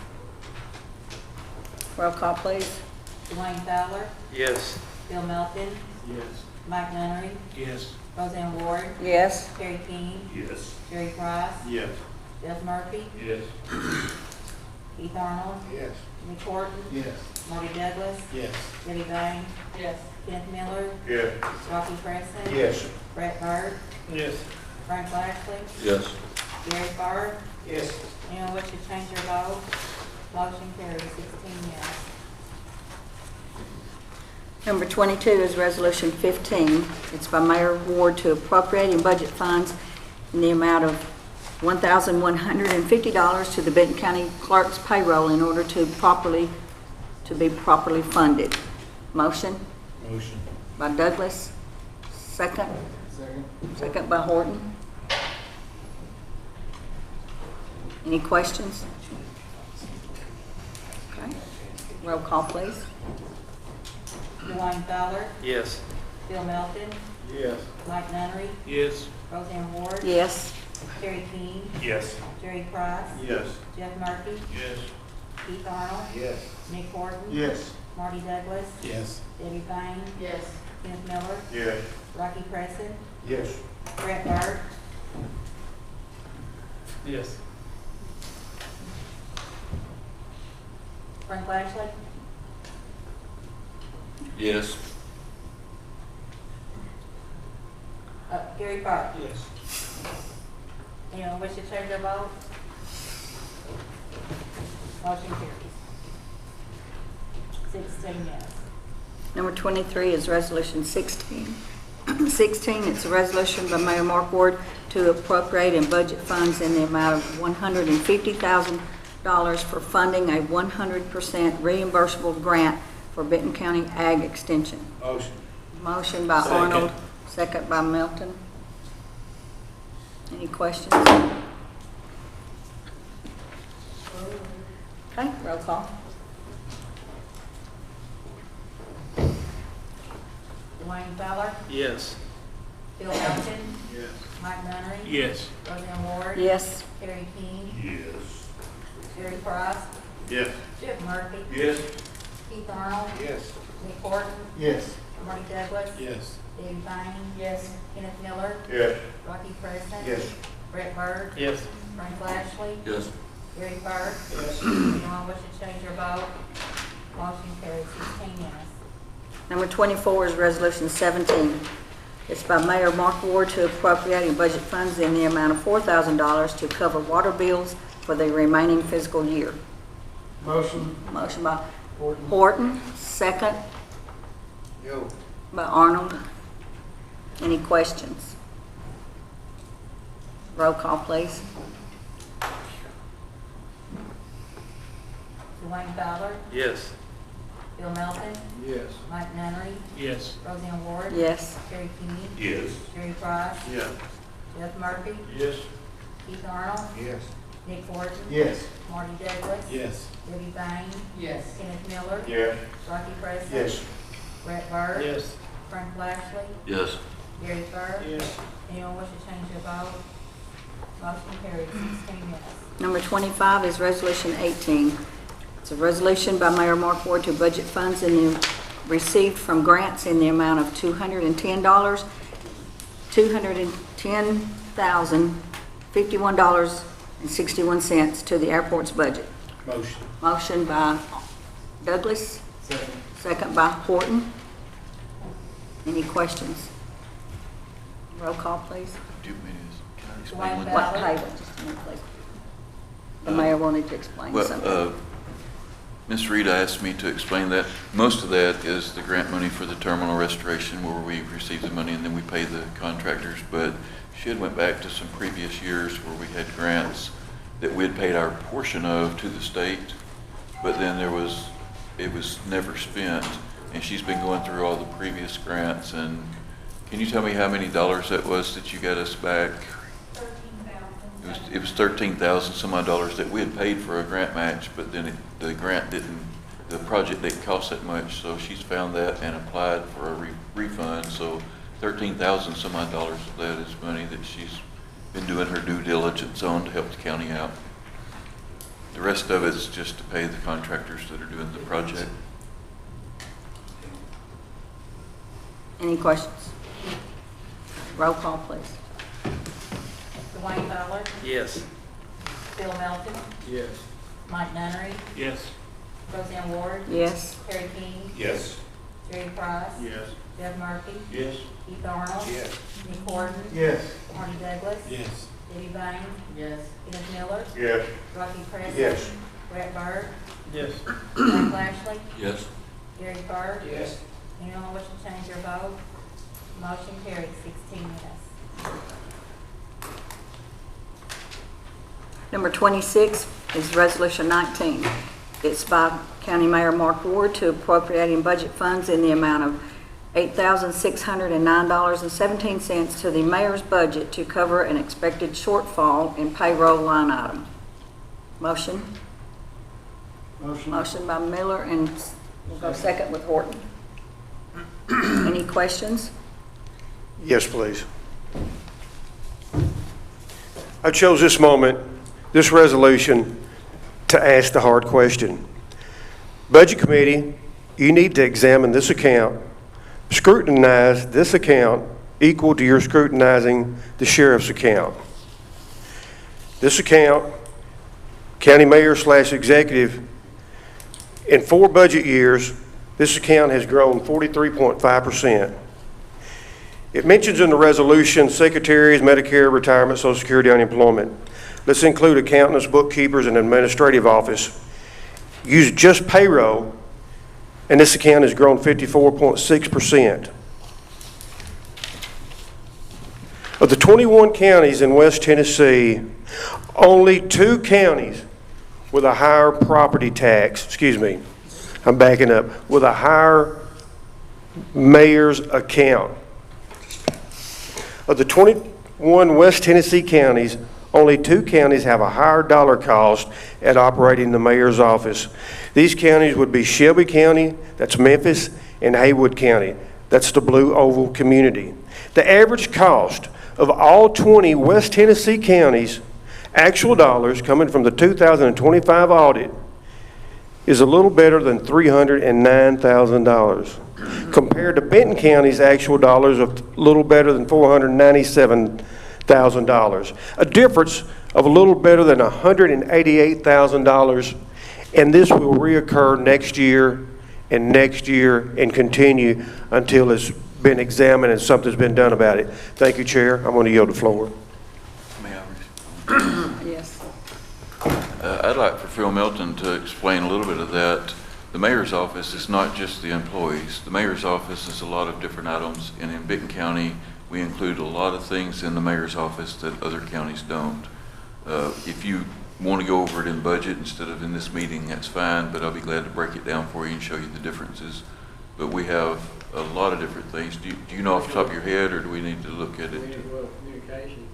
S2: Roll call, please.
S4: Dwayne Fowler,
S5: Yes.
S4: Bill Melton,
S6: Yes.
S4: Mike Nunnery,
S6: Yes.
S4: Roseanne Ward,
S2: Yes.
S4: Terry King,
S3: Yes.
S4: Jerry Price,
S6: Yes.
S4: Jeff Murphy,
S3: Yes.
S4: Keith Arnold,
S6: Yes.
S4: Nick Horton,
S6: Yes.
S4: Marty Douglas,
S6: Yes.
S4: Debbie Bain. Yes. Kenneth Miller,
S3: Yes.
S4: Rocky Preston.
S6: Yes.
S4: Brett Burt,
S6: Yes.
S4: Frank Lashley,
S3: Yes.
S4: Gary Fur.
S6: Yes.
S4: Anyone wish to change their vote? Motion carries 16 yes.
S2: Number 22 is Resolution 15. It's by Mayor Ward to appropriate in budget funds in the amount of $1,150 to the Benton County Clerk's payroll in order to be properly funded. Motion
S3: Motion.
S2: by Douglas, second. Second by Horton. Any questions? Okay. Roll call, please.
S4: Dwayne Fowler,
S5: Yes.
S4: Bill Melton,
S6: Yes.
S4: Mike Nunnery,
S6: Yes.
S4: Roseanne Ward,
S2: Yes.
S4: Terry King,
S3: Yes.
S4: Jerry Price,
S6: Yes.
S4: Jeff Murphy,
S3: Yes.
S4: Keith Arnold,
S6: Yes.
S4: Nick Horton,
S6: Yes.
S4: Marty Douglas,
S6: Yes.
S4: Debbie Bain. Yes. Kenneth Miller,
S3: Yes.
S4: Rocky Preston,
S6: Yes.
S4: Brett Burt,
S6: Yes.
S4: Frank Lashley,
S3: Yes.
S4: Gary Fur.
S6: Yes.
S4: Anyone wish to change their vote? Motion carries 16 yes.
S2: Number 23 is Resolution 16. 16, it's a resolution by Mayor Mark Ward to appropriate in budget funds in the amount of $150,000 for funding a 100% reimbursable grant for Benton County Ag Extension.
S6: Motion.
S2: Motion by
S3: Second.
S2: Arnold, second by Melton. Any questions? Okay, roll call.
S4: Dwayne Fowler,
S5: Yes.
S4: Bill Melton,
S6: Yes.
S4: Mike Nunnery,
S6: Yes.
S4: Roseanne Ward,
S2: Yes.
S4: Terry King,
S3: Yes.
S4: Jerry Price,
S6: Yes.
S4: Jeff Murphy,
S3: Yes.
S4: Keith Arnold,
S6: Yes.
S4: Nick Horton,
S6: Yes.
S4: Marty Douglas,
S6: Yes.
S4: Debbie Bain. Yes. Kenneth Miller,
S3: Yes.
S4: Rocky Preston.
S6: Yes.
S4: Brett Burt,
S6: Yes.
S4: Frank Lashley,
S3: Yes.
S4: Gary Fur.
S6: Yes.
S4: Anyone wish to change their vote? Motion carries 16 yes.
S2: Number 24 is Resolution 17. It's by Mayor Mark Ward to appropriate in budget funds in the amount of $4,000 to cover water bills for the remaining fiscal year.
S6: Motion.
S2: Motion by Horton, second
S6: Yo.
S2: by Arnold. Any questions? Roll call, please.
S4: Dwayne Fowler,
S5: Yes.
S4: Bill Melton,
S6: Yes.
S4: Mike Nunnery,
S6: Yes.
S4: Roseanne Ward.
S2: Yes.
S4: Terry King,
S3: Yes.
S4: Jerry Price,
S6: Yes.
S4: Jeff Murphy,
S6: Yes.
S4: Keith Arnold,
S6: Yes.
S4: Nick Horton,
S6: Yes.
S4: Marty Douglas,
S6: Yes.
S4: Debbie Bain. Yes. Kenneth Miller,
S3: Yes.
S4: Rocky Preston.
S6: Yes.
S4: Brett Burt.
S6: Yes.
S4: Frank Lashley,
S3: Yes.
S4: Gary Fur.
S6: Yes.
S4: Anyone wish to change their vote? Motion carries 16 yes.
S2: Number 25 is Resolution 18. It's a resolution by Mayor Mark Ward to budget funds received from grants in the amount of $210, $210,051.61 to the airport's budget.
S6: Motion.
S2: Motion by Douglas,
S6: Second.
S2: second by Horton. Any questions? Roll call, please.
S9: Do you mean can I explain
S4: Dwayne
S9: one?
S4: Bell.
S2: What, hey, just a minute, please. The mayor wanted to explain something.
S9: Well, Ms. Rita asked me to explain that. Most of that is the grant money for the terminal restoration where we receive the money and then we pay the contractors. But she had went back to some previous years where we had grants that we had paid our portion of to the state, but then it was never spent. And she's been going through all the previous grants. And can you tell me how many dollars that was that you got us back? It was 13,000 some odd dollars that we had paid for a grant match, but then the project didn't cost that much, so she's found that and applied for a refund. So 13,000 some odd dollars of that is money that she's been doing her due diligence on to help the county out. The rest of it's just to pay the contractors that are doing the project.
S2: Any questions? Roll call, please.
S4: Dwayne Fowler,
S5: Yes.
S4: Bill Melton,
S6: Yes.
S4: Mike Nunnery,
S3: Yes.
S4: Roseanne Ward,
S2: Yes.
S4: Terry King,
S3: Yes.
S4: Jerry Price,
S3: Yes.
S4: Jeff Murphy,
S3: Yes.
S4: Keith Arnold,
S3: Yes.
S4: Nick Horton,
S1: Yes.
S4: Marty Douglas,
S3: Yes.
S4: Debbie Bain,
S12: Yes.
S4: Kenneth Miller,
S3: Yes.
S4: Rocky Preston,
S10: Yes.
S4: Brett Byrd,
S6: Yes.
S4: Frank Lashley,
S9: Yes.
S4: Gary Fur.
S3: Yes.
S4: Anyone wish to change your vote? Motion carried, 16 yes.
S2: Number 26 is Resolution 19. It's by County Mayor Mark Ward to appropriating budget funds in the amount of $8,609.17 to the mayor's budget to cover an expected shortfall in payroll line item. Motion?
S1: Motion.
S2: Motion by Miller, and we'll go second with Horton. Any questions?
S10: Yes, please. I chose this moment, this resolution, to ask the hard question. Budget Committee, you need to examine this account, scrutinize this account equal to your scrutinizing the sheriff's account. This account, county mayor / executive, in 4 budget years, this account has grown 43.5%. It mentions in the resolution secretaries, Medicare, retirement, Social Security, unemployment. Let's include accountants, bookkeepers, and administrative office. Use just payroll, and this account has grown 54.6%. Of the 21 counties in West Tennessee, only 2 counties with a higher property tax, I'm backing up, with a higher mayor's account. Of the 21 West Tennessee counties, only 2 counties have a higher dollar cost at operating the mayor's office. These counties would be Shelby County, that's Memphis, and Haywood County, that's the Blue Oval community. The average cost of all 20 West Tennessee counties, actual dollars coming from the 2025 audit, is a little better than $309,000, compared to Benton County's actual dollars of a little better than $497,000, a difference of a little better than $188,000, and this will reoccur next year and continue until it's been examined and something's been done about it. Thank you, Chair. I'm going to yield the floor.
S9: May I respond?
S2: Yes.
S9: I'd like for Phil Milton to explain a little bit of that. The mayor's office is not just the employees. The mayor's office is a lot of different items, and in Benton County, we include a lot of things in the mayor's office that other counties don't. If you want to go over it in budget instead of in this meeting, that's fine, but I'll be glad to break it down for you and show you the differences. But we have a lot of different things. Do you know off the top of your head, or do we need to look at it?
S6: Well, communication.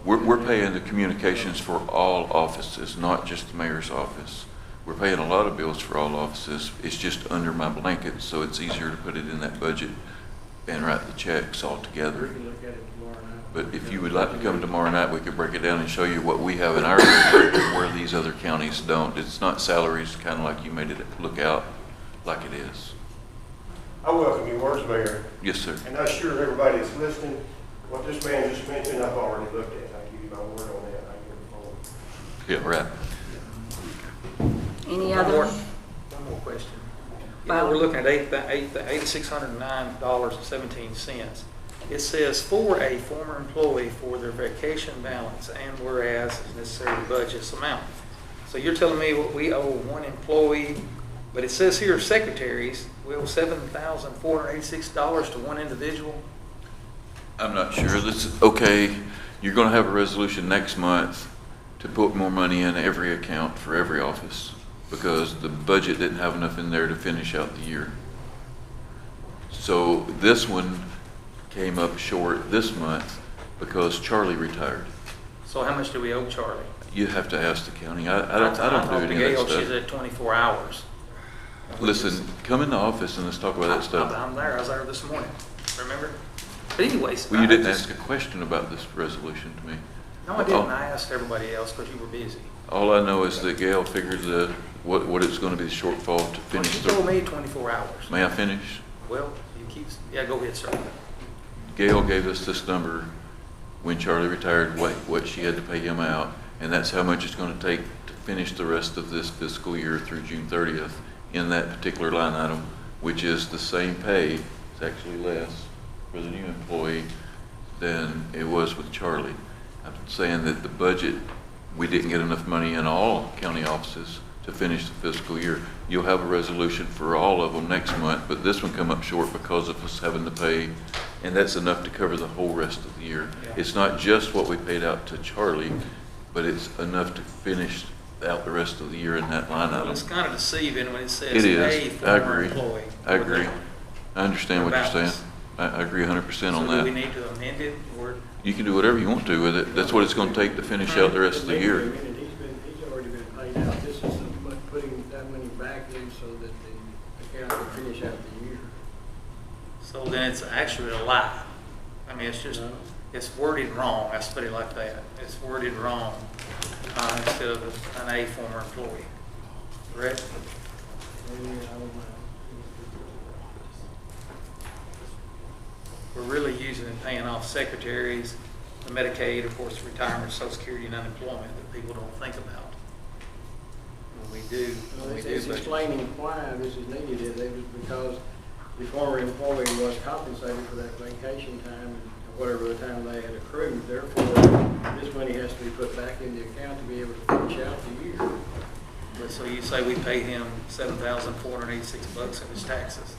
S9: We're paying the communications for all offices, not just the mayor's office. We're paying a lot of bills for all offices. It's just under my blanket, so it's easier to put it in that budget and write the checks all
S6: We
S9: together.
S6: can look at it tomorrow night.
S9: But if you would like to come tomorrow night, we could break it down and show you what we have in our budget and where these other counties don't. It's not salaries, kind of like you made it look out like it is.
S10: I welcome your words, Mayor.
S9: Yes, sir.
S10: And I'm sure everybody that's listening, what this man just mentioned, I've already looked at. I give you my word on that. I give it forward.
S9: Yeah, right.
S2: Any
S5: One
S2: other?
S5: more question. You know, we're looking at $8,609.17. It says for a former employee for their vacation balance and whereas is necessary to budget this amount. So you're telling me what we owe one employee, but it says here secretaries, we owe $7,486 to one individual?
S9: I'm not sure. Okay, you're going to have a resolution next month to put more money in every account for every office because the budget didn't have enough in there to finish out the year. So this one came up short this month because Charlie retired.
S5: So how much do we owe Charlie?
S9: You have to ask the county. I don't do any of that
S5: She's
S9: stuff.
S5: at 24 hours.
S9: Listen, come in the office and let's talk about that stuff.
S5: I'm there. I was there this morning. Remember? But anyways.
S9: Well, you
S5: I
S9: didn't
S5: just-
S9: ask a question about this resolution to me.
S5: No, I didn't. I asked everybody else because you were busy.
S9: All I know is that Gail figured what it's gonna be the shortfall to
S5: Well,
S9: finish
S5: you told
S9: the,
S5: me 24 hours.
S9: may I finish?
S5: Well, you keep, yeah, go ahead, sir.
S9: Gail gave us this number when Charlie retired, what she had to pay him out, and that's how much it's gonna take to finish the rest of this fiscal year through June 30th in that particular line item, which is the same pay, it's actually less for the new employee than it was with Charlie. I'm saying that the budget, we didn't get enough money in all county offices to finish the fiscal year. You'll have a resolution for all of them next month, but this one come up short because of us having to pay, and that's enough to cover the whole rest of the year.
S5: Yeah.
S9: It's not just what we paid out to Charlie, but it's enough to finish out the rest of the year in that line
S5: Well,
S9: item.
S5: it's kind of deceiving when it says
S9: It is.
S5: a
S9: I
S5: former
S9: agree.
S5: employee.
S9: I agree. I understand what you're saying.
S5: Balance.
S9: I agree 100% on
S5: So do we
S9: that.
S5: need to amend it, or?
S9: You can do whatever you want to with it. That's what it's gonna take to finish out the rest of the year.
S6: He's already been paid out. This is putting that money back in so that the account can finish out the year.
S5: So then it's actually a lie. I mean, it's just, it's worded wrong, let's put it like that. It's worded wrong, instead of an a former employee, correct? We're really using and paying off secretaries, the Medicaid, of course, retirement, Social Security, and unemployment that people don't think about. When we do,
S6: Well,
S5: when we
S6: it's
S5: do. budget.
S6: explaining why this is needed. It was because the former employee was compensated for that vacation time and whatever the time they had accrued. Therefore, this money has to be put back in the account to be able to finish out the year.
S5: But so you say we paid him $7,486 of his taxes?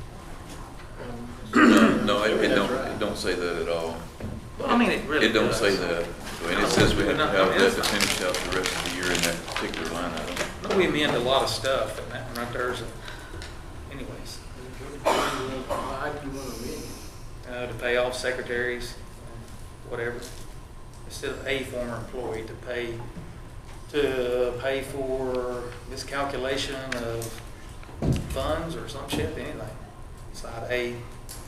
S9: No, it don't say that at all.
S5: Well, I mean, it really
S9: It don't
S5: does.
S9: say that. I mean, it says we have to have that to finish out the rest of the year in that particular line item.
S5: No, we amend a lot of stuff, and that one right there is, anyways,
S6: Why do you want to amend it?
S5: to pay off secretaries, whatever. Instead of a former employee, to pay for miscalculation of funds or some shit, anything. Side a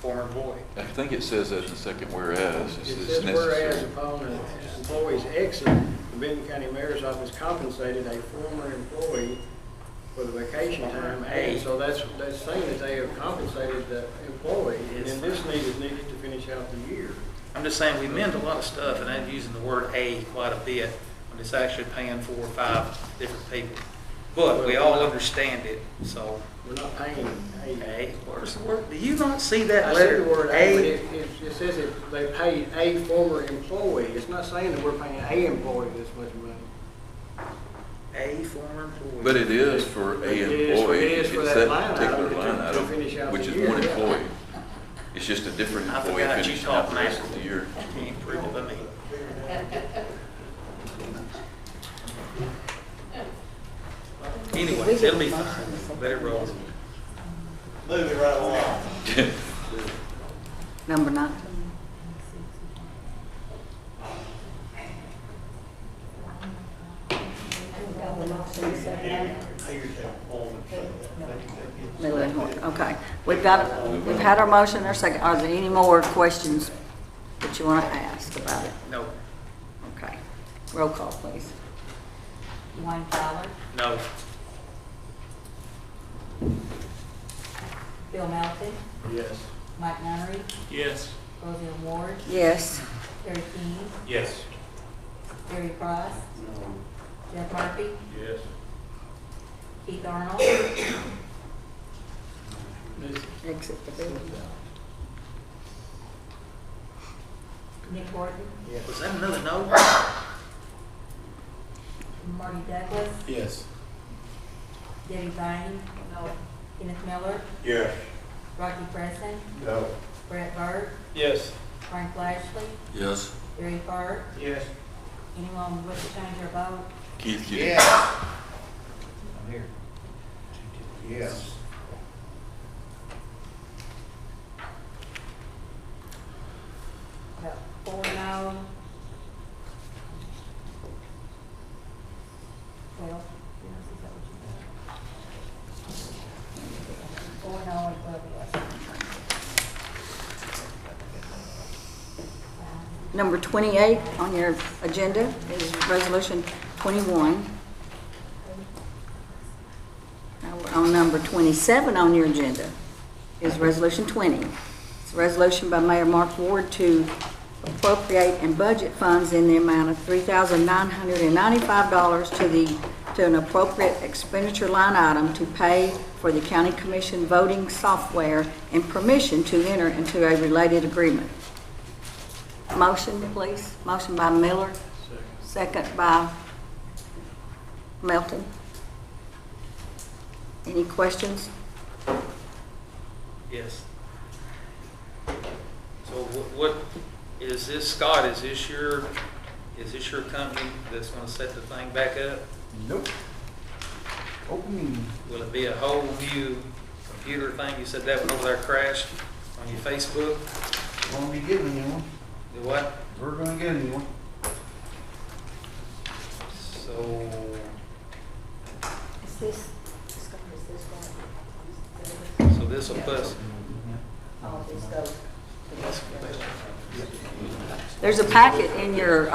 S5: former employee.
S9: I think it says that in the second whereas.
S6: It
S9: says
S6: says whereas
S9: necessary.
S6: upon an employee's exit, the Benton County Mayor's Office compensated a former employee for the vacation time. And so that's saying that they have compensated the employee, and then this need is needed to finish out the year.
S5: I'm just saying, we amend a lot of stuff, and I'm using the word a quite a bit, when it's actually paying 4 or 5 different people. But we all understand it, so.
S6: We're not paying
S5: A, where's the word? Do you not see that
S6: I
S5: letter?
S6: see the word A, but it says that they paid a former employee. It's not saying that we're paying a employee this much money.
S5: A former employee.
S9: But it is for a
S6: It is
S9: employee.
S6: for
S9: It's
S6: that
S9: that
S6: line
S9: particular
S6: item
S9: line
S6: to finish out
S9: item, which
S6: the
S9: is
S6: year,
S9: one
S6: yeah.
S9: employee. It's just a different
S5: I
S9: employee
S5: forgot you
S9: finishing out
S5: talk
S9: the rest
S5: now.
S9: of the year.
S5: You ain't prove it by me. Anyways, it'll be fine. Let it roll.
S11: Moving right along.
S2: Number 9. Okay, we've had our motion, our second. Are there any more questions that you want to ask about it?
S5: No.
S2: Okay, roll call, please.
S4: Dwayne Fowler,
S5: No.
S4: Bill Melton,
S6: Yes.
S4: Mike Nunnery,
S5: Yes.
S4: Roseanne Ward,
S2: Yes.
S4: Terry King,
S5: Yes.
S4: Gary Price, Jeff Murphy,
S6: Yes.
S4: Keith Arnold,
S2: Exit the building.
S4: Nick Horton,
S5: Was that another no?
S4: Marty Douglas,
S11: Yes.
S4: Debbie Bain, Kenneth Miller,
S11: Yes.
S4: Rocky Preston,
S11: No.
S4: Brett Burt,
S5: Yes.
S4: Frank Lashley,
S9: Yes.
S4: Gary Fur.
S6: Yes.
S4: Anyone wish to change their vote?
S9: Keith, you.
S11: Yes. I'm here. Yes.
S4: About 4 no. Well, is that what you got? 4 no and 12 yes.
S2: Number 28 on your agenda is Resolution 21, on number 27 on your agenda is Resolution 20. It's a resolution by Mayor Mark Ward to appropriate and budget funds in the amount of $3,995 to an appropriate expenditure line item to pay for the county commission voting software and permission to enter into a related agreement. Motion, please. Motion by Miller. Second by Melton. Any questions?
S5: Yes. So what is this, Scott, is this your company that's gonna set the thing back up?
S11: Nope. Open meeting.
S5: Will it be a whole new computer thing? You said that one over there crashed on your Facebook?
S11: We're gonna be getting a new one.
S5: Do what?
S11: We're gonna get a new one.
S5: So,
S4: Is this one?
S5: so this will put us,
S4: Oh, this goes.
S2: There's a packet in your,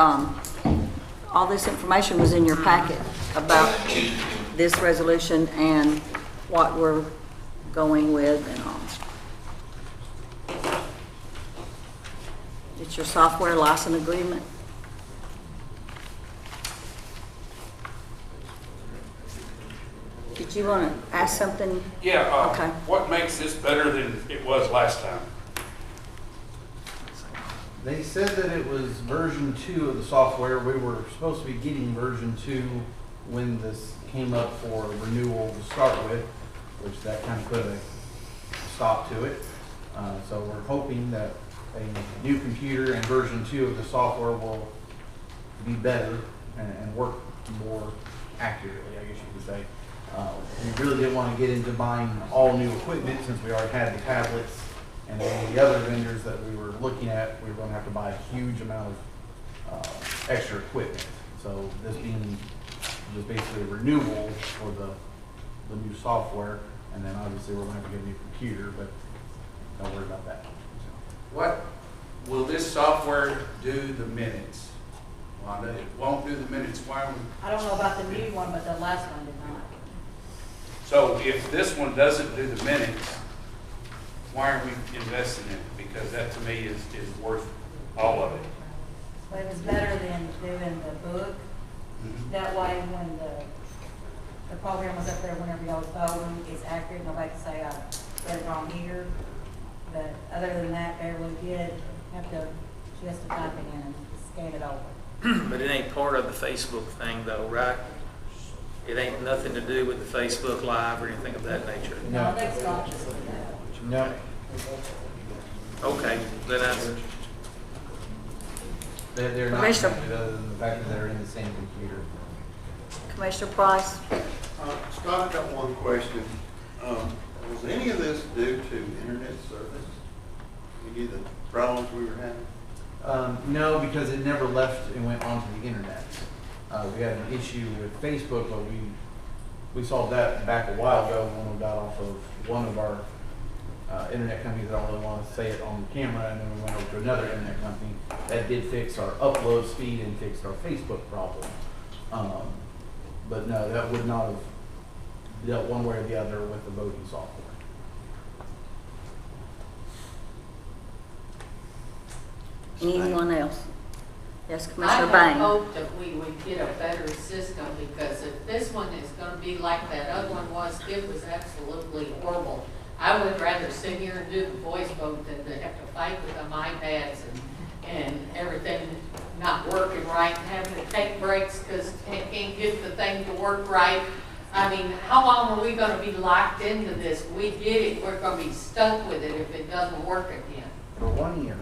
S2: all this information was in your packet about this resolution and what we're going with and all. It's your software license agreement. Did you want to ask something?
S3: Yeah,
S2: Okay.
S3: what makes this better than it was last time?
S11: They said that it was version 2 of the software. We were supposed to be getting version 2 when this came up for renewal to start with, which that kind of put a stop to it. So we're hoping that a new computer and version 2 of the software will be better and work more accurately, I guess you could say. We really didn't want to get into buying all new equipment since we already had the tablets, and then the other vendors that we were looking at, we were going to have to buy a huge amount of extra equipment. So this being just basically a renewal for the new software, and then obviously we're going to have to get a new computer, but don't worry about that.
S3: What, will this software do the minutes? Wanda, it won't do the minutes, why would?
S4: I don't know about the new one, but the last one did not.
S3: So if this one doesn't do the minutes, why are we investing in it? Because that to me is worth all of it.
S4: But it was better than doing the book. That way, when the program was up there, whenever y'all was voting, it's accurate. Nobody can say I read it wrong here. But other than that, Beverly did have to, she has to type it in and scan it over.
S5: but it ain't part of the Facebook thing though, right? It ain't nothing to do with the Facebook Live or anything of that nature.
S4: No, that's not.
S11: No.
S5: Okay, then that's,
S11: They're not
S2: Commissioner.
S11: connected other than the fact that they're in the same computer.
S2: Commissioner Price?
S13: Scott, I got one question. Was any of this due to internet service? Any of the problems we were having?
S11: No, because it never left and went onto the internet. We had an issue with Facebook, but we solved that back a while ago when we got off of one of our internet companies. I don't really want to say it on camera, and then we went over to another internet company that did fix our upload speed and fixed our Facebook problem. But no, that would not have dealt one way or the other with the voting software.
S2: Anyone else? Yes,
S14: I
S2: Commissioner
S14: had
S2: Bain?
S14: hoped that we would get a better system, because if this one is gonna be like that other one was, it was absolutely horrible. I would rather sit here and do the voice vote than to have to fight with them iPads and everything not working right, and having to take breaks because can't get the thing to work right. I mean, how long are we gonna be locked into this? We get it, we're gonna be stuck with it if it doesn't work again.
S11: For 1 year.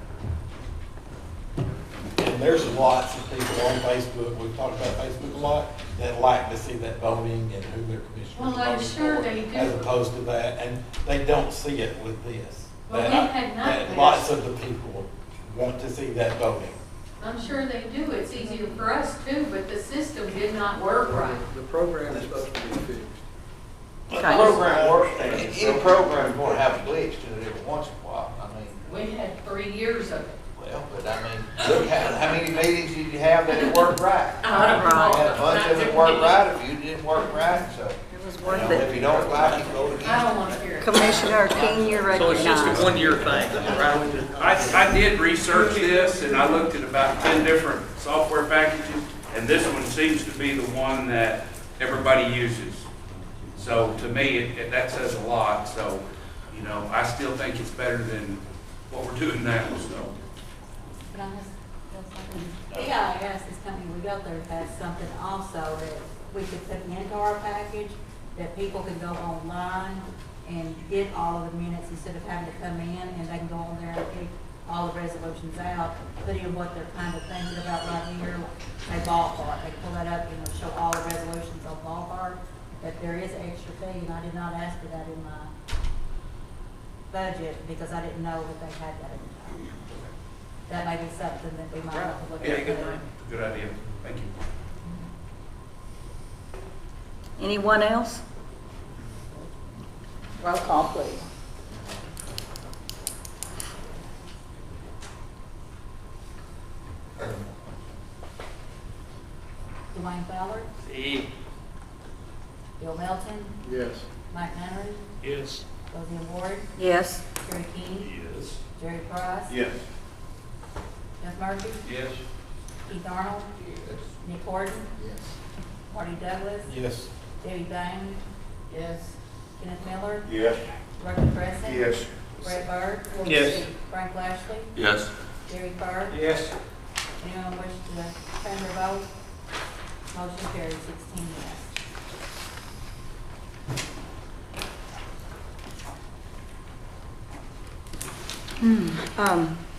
S15: And there's lots of people on Facebook, we've talked about Facebook a lot, that like to see that voting and who their commissioners
S14: Well,
S15: are
S14: I'm
S15: voting
S14: sure
S15: for,
S14: they do.
S15: as opposed to that, and they don't see it with this.
S14: Well,
S15: That-
S14: we had not
S15: that
S14: passed.
S15: Lots of the people want to see that voting.
S14: I'm sure they do. It's easier for us too, but the system did not work right.
S6: The program is supposed to be fixed.
S13: The
S2: Okay.
S13: program works, any program's gonna have a glitch to it every once in a while. I mean,
S14: We had 3 years of it.
S13: well, but I mean, look how many meetings did you have that it worked right?
S14: I don't know.
S13: You had a bunch of it worked right, if you didn't work
S15: worked right, so.
S2: It was
S15: You
S2: worth
S15: know, if
S2: it.
S15: you don't like it, vote against it.
S14: I don't want to hear it.
S2: Commissioner King, you're
S5: So it's just
S2: recognized.
S5: a one-year thing, right?
S3: I did research this, and I looked at about 10 different software packages, and this one seems to be the one that everybody uses. So to me, that says a lot, so, you know, I still think it's better than what we're doing now, so.
S4: But I just, EIS, this company we go through, has something also that we could put into our package, that people can go online and get all of the minutes instead of having to come in, and they can go on there and pick all the resolutions out, put in what they're kind of thinking about right here, say ballpark, they pull that up, show all the resolutions on ballpark, but there is an extra fee, and I did not ask for that in my budget, because I didn't know that they had that in the That may be something that we might have to look
S3: Yeah,
S4: at.
S3: good idea. Thank you.
S2: Anyone else? Roll call, please.
S4: Dwayne Fowler,
S5: See,
S4: Bill Melton,
S6: Yes.
S4: Mike Nunnery,
S3: Yes.
S4: Roseanne Ward,
S2: Yes.
S4: Terry King,
S3: Yes.
S4: Jerry Price,
S6: Yes.
S4: Jeff Murphy,
S3: Yes.
S4: Keith Arnold, Nick Horton,
S6: Yes.
S4: Marty Douglas,
S15: Yes.
S4: Debbie Bain,
S14: Yes.
S4: Kenneth Miller,
S6: Yes.
S4: Roger Crescent,
S10: Yes.
S4: Brett Byrd,
S6: Yes.
S4: Frank Lashley,
S9: Yes.
S4: Gary Fur.
S3: Yes.
S4: Anyone wish to change their vote? Motion carries 16 yes.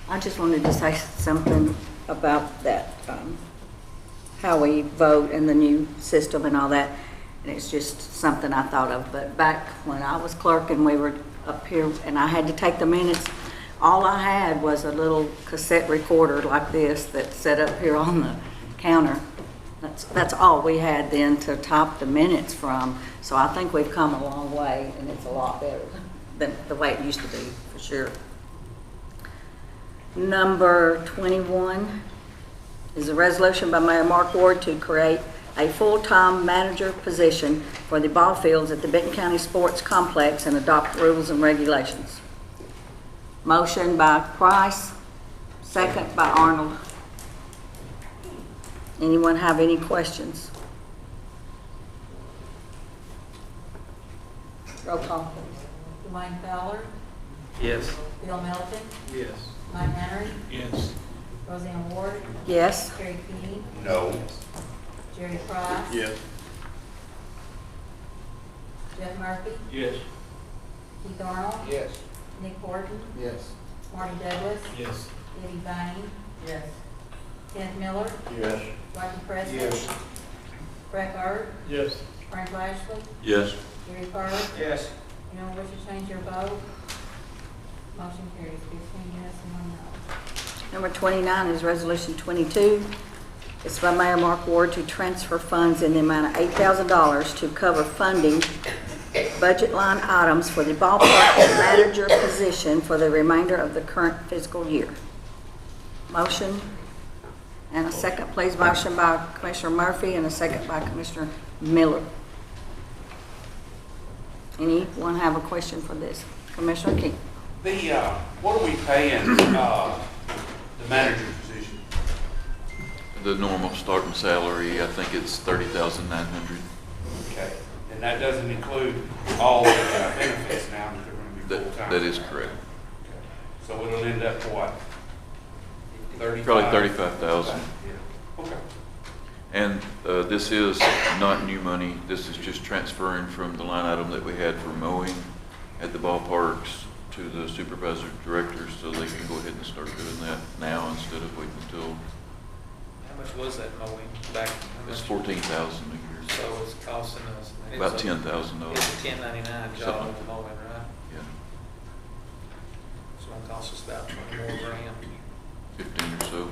S2: I just wanted to say something about that, how we vote and the new system and all that. And it's just something I thought of. But back when I was clerk and we were up here and I had to take the minutes, all I had was a little cassette recorder like this that's set up here on the counter. That's all we had then to type the minutes from. So I think we've come a long way, and it's a lot better than the way it used to be, for sure. Number 21 is a resolution by Mayor Mark Ward to create a full-time manager position for the ball fields at the Benton County Sports Complex and adopt rules and regulations. Motion by Price, second by Arnold. Anyone have any questions? Roll call, please.
S4: Dwayne Fowler,
S5: yes.
S4: Bill Melton,
S6: Yes.
S4: Mike Nunnery,
S3: Yes.
S4: Roseanne Ward,
S2: Yes.
S4: Terry King,
S3: No.
S4: Jerry Price,
S6: Yes.
S4: Jeff Murphy,
S3: Yes.
S4: Keith Arnold,
S6: Yes.
S4: Nick Horton,
S6: Yes.
S4: Marty Douglas,
S6: Yes.
S4: Debbie Bain,
S14: Yes.
S4: Kenneth Miller,
S6: Yes.
S4: Roger Crescent,
S6: Yes.
S4: Brett Byrd,
S6: Yes.
S4: Frank Lashley,
S9: Yes.
S4: Gary Fur.
S3: Yes.
S4: Anyone wish to change your vote? Motion carries 15 yes and 1 no.
S2: Number 29 is Resolution 22. It's by Mayor Mark Ward to transfer funds in the amount of $8,000 to cover funding budget line items for the ballpark manager position for the remainder of the current fiscal year. Motion and a second, please. Motion by Commissioner Murphy and a second by Commissioner Miller. Anyone have a question for this? Commissioner King.
S3: What are we paying, the manager position?
S9: The normal starting salary, I think it's $30,900.
S3: Okay. And that doesn't include all the benefits now that they're going to be full-time?
S9: That is correct.
S3: So it'll end up what? 35?
S9: Probably 35,000.
S3: Yeah. Okay.
S9: And this is not new money. This is just transferring from the line item that we had for mowing at the ballparks to the supervisor directors, so they can go ahead and start doing that now instead of waiting until,
S5: How much was that mowing back? How
S9: it's
S5: much?
S9: $14,000 a year.
S5: So it's costing us.
S9: About
S5: it's a-
S9: $10,000.
S5: It's a 1099 job at the moment, right?
S9: Yeah,
S5: It's gonna cost us about 20 more grand.
S9: 15 or so.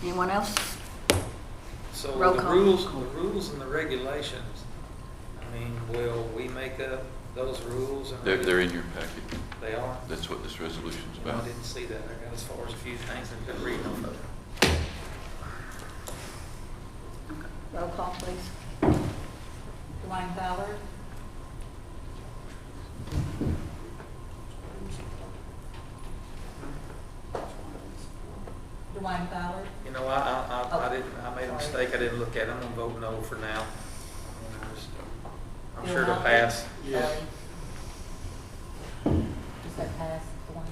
S2: Anyone else?
S5: So
S2: Roll
S5: the
S2: call.
S5: rules and the regulations, I mean, will we make up those rules? And
S9: They're in your packet.
S5: They are?
S9: That's what this resolution's
S5: Well,
S9: about.
S5: I didn't see that. I got as far as a few things and couldn't read off of it.
S2: Roll call, please.
S4: Dwayne Fowler. Dwayne Fowler.
S5: You know, I didn't, I made a mistake, I didn't look at it, I'm gonna vote no for now. I'm sure it'll pass.
S4: Yes. You said pass, Dwayne.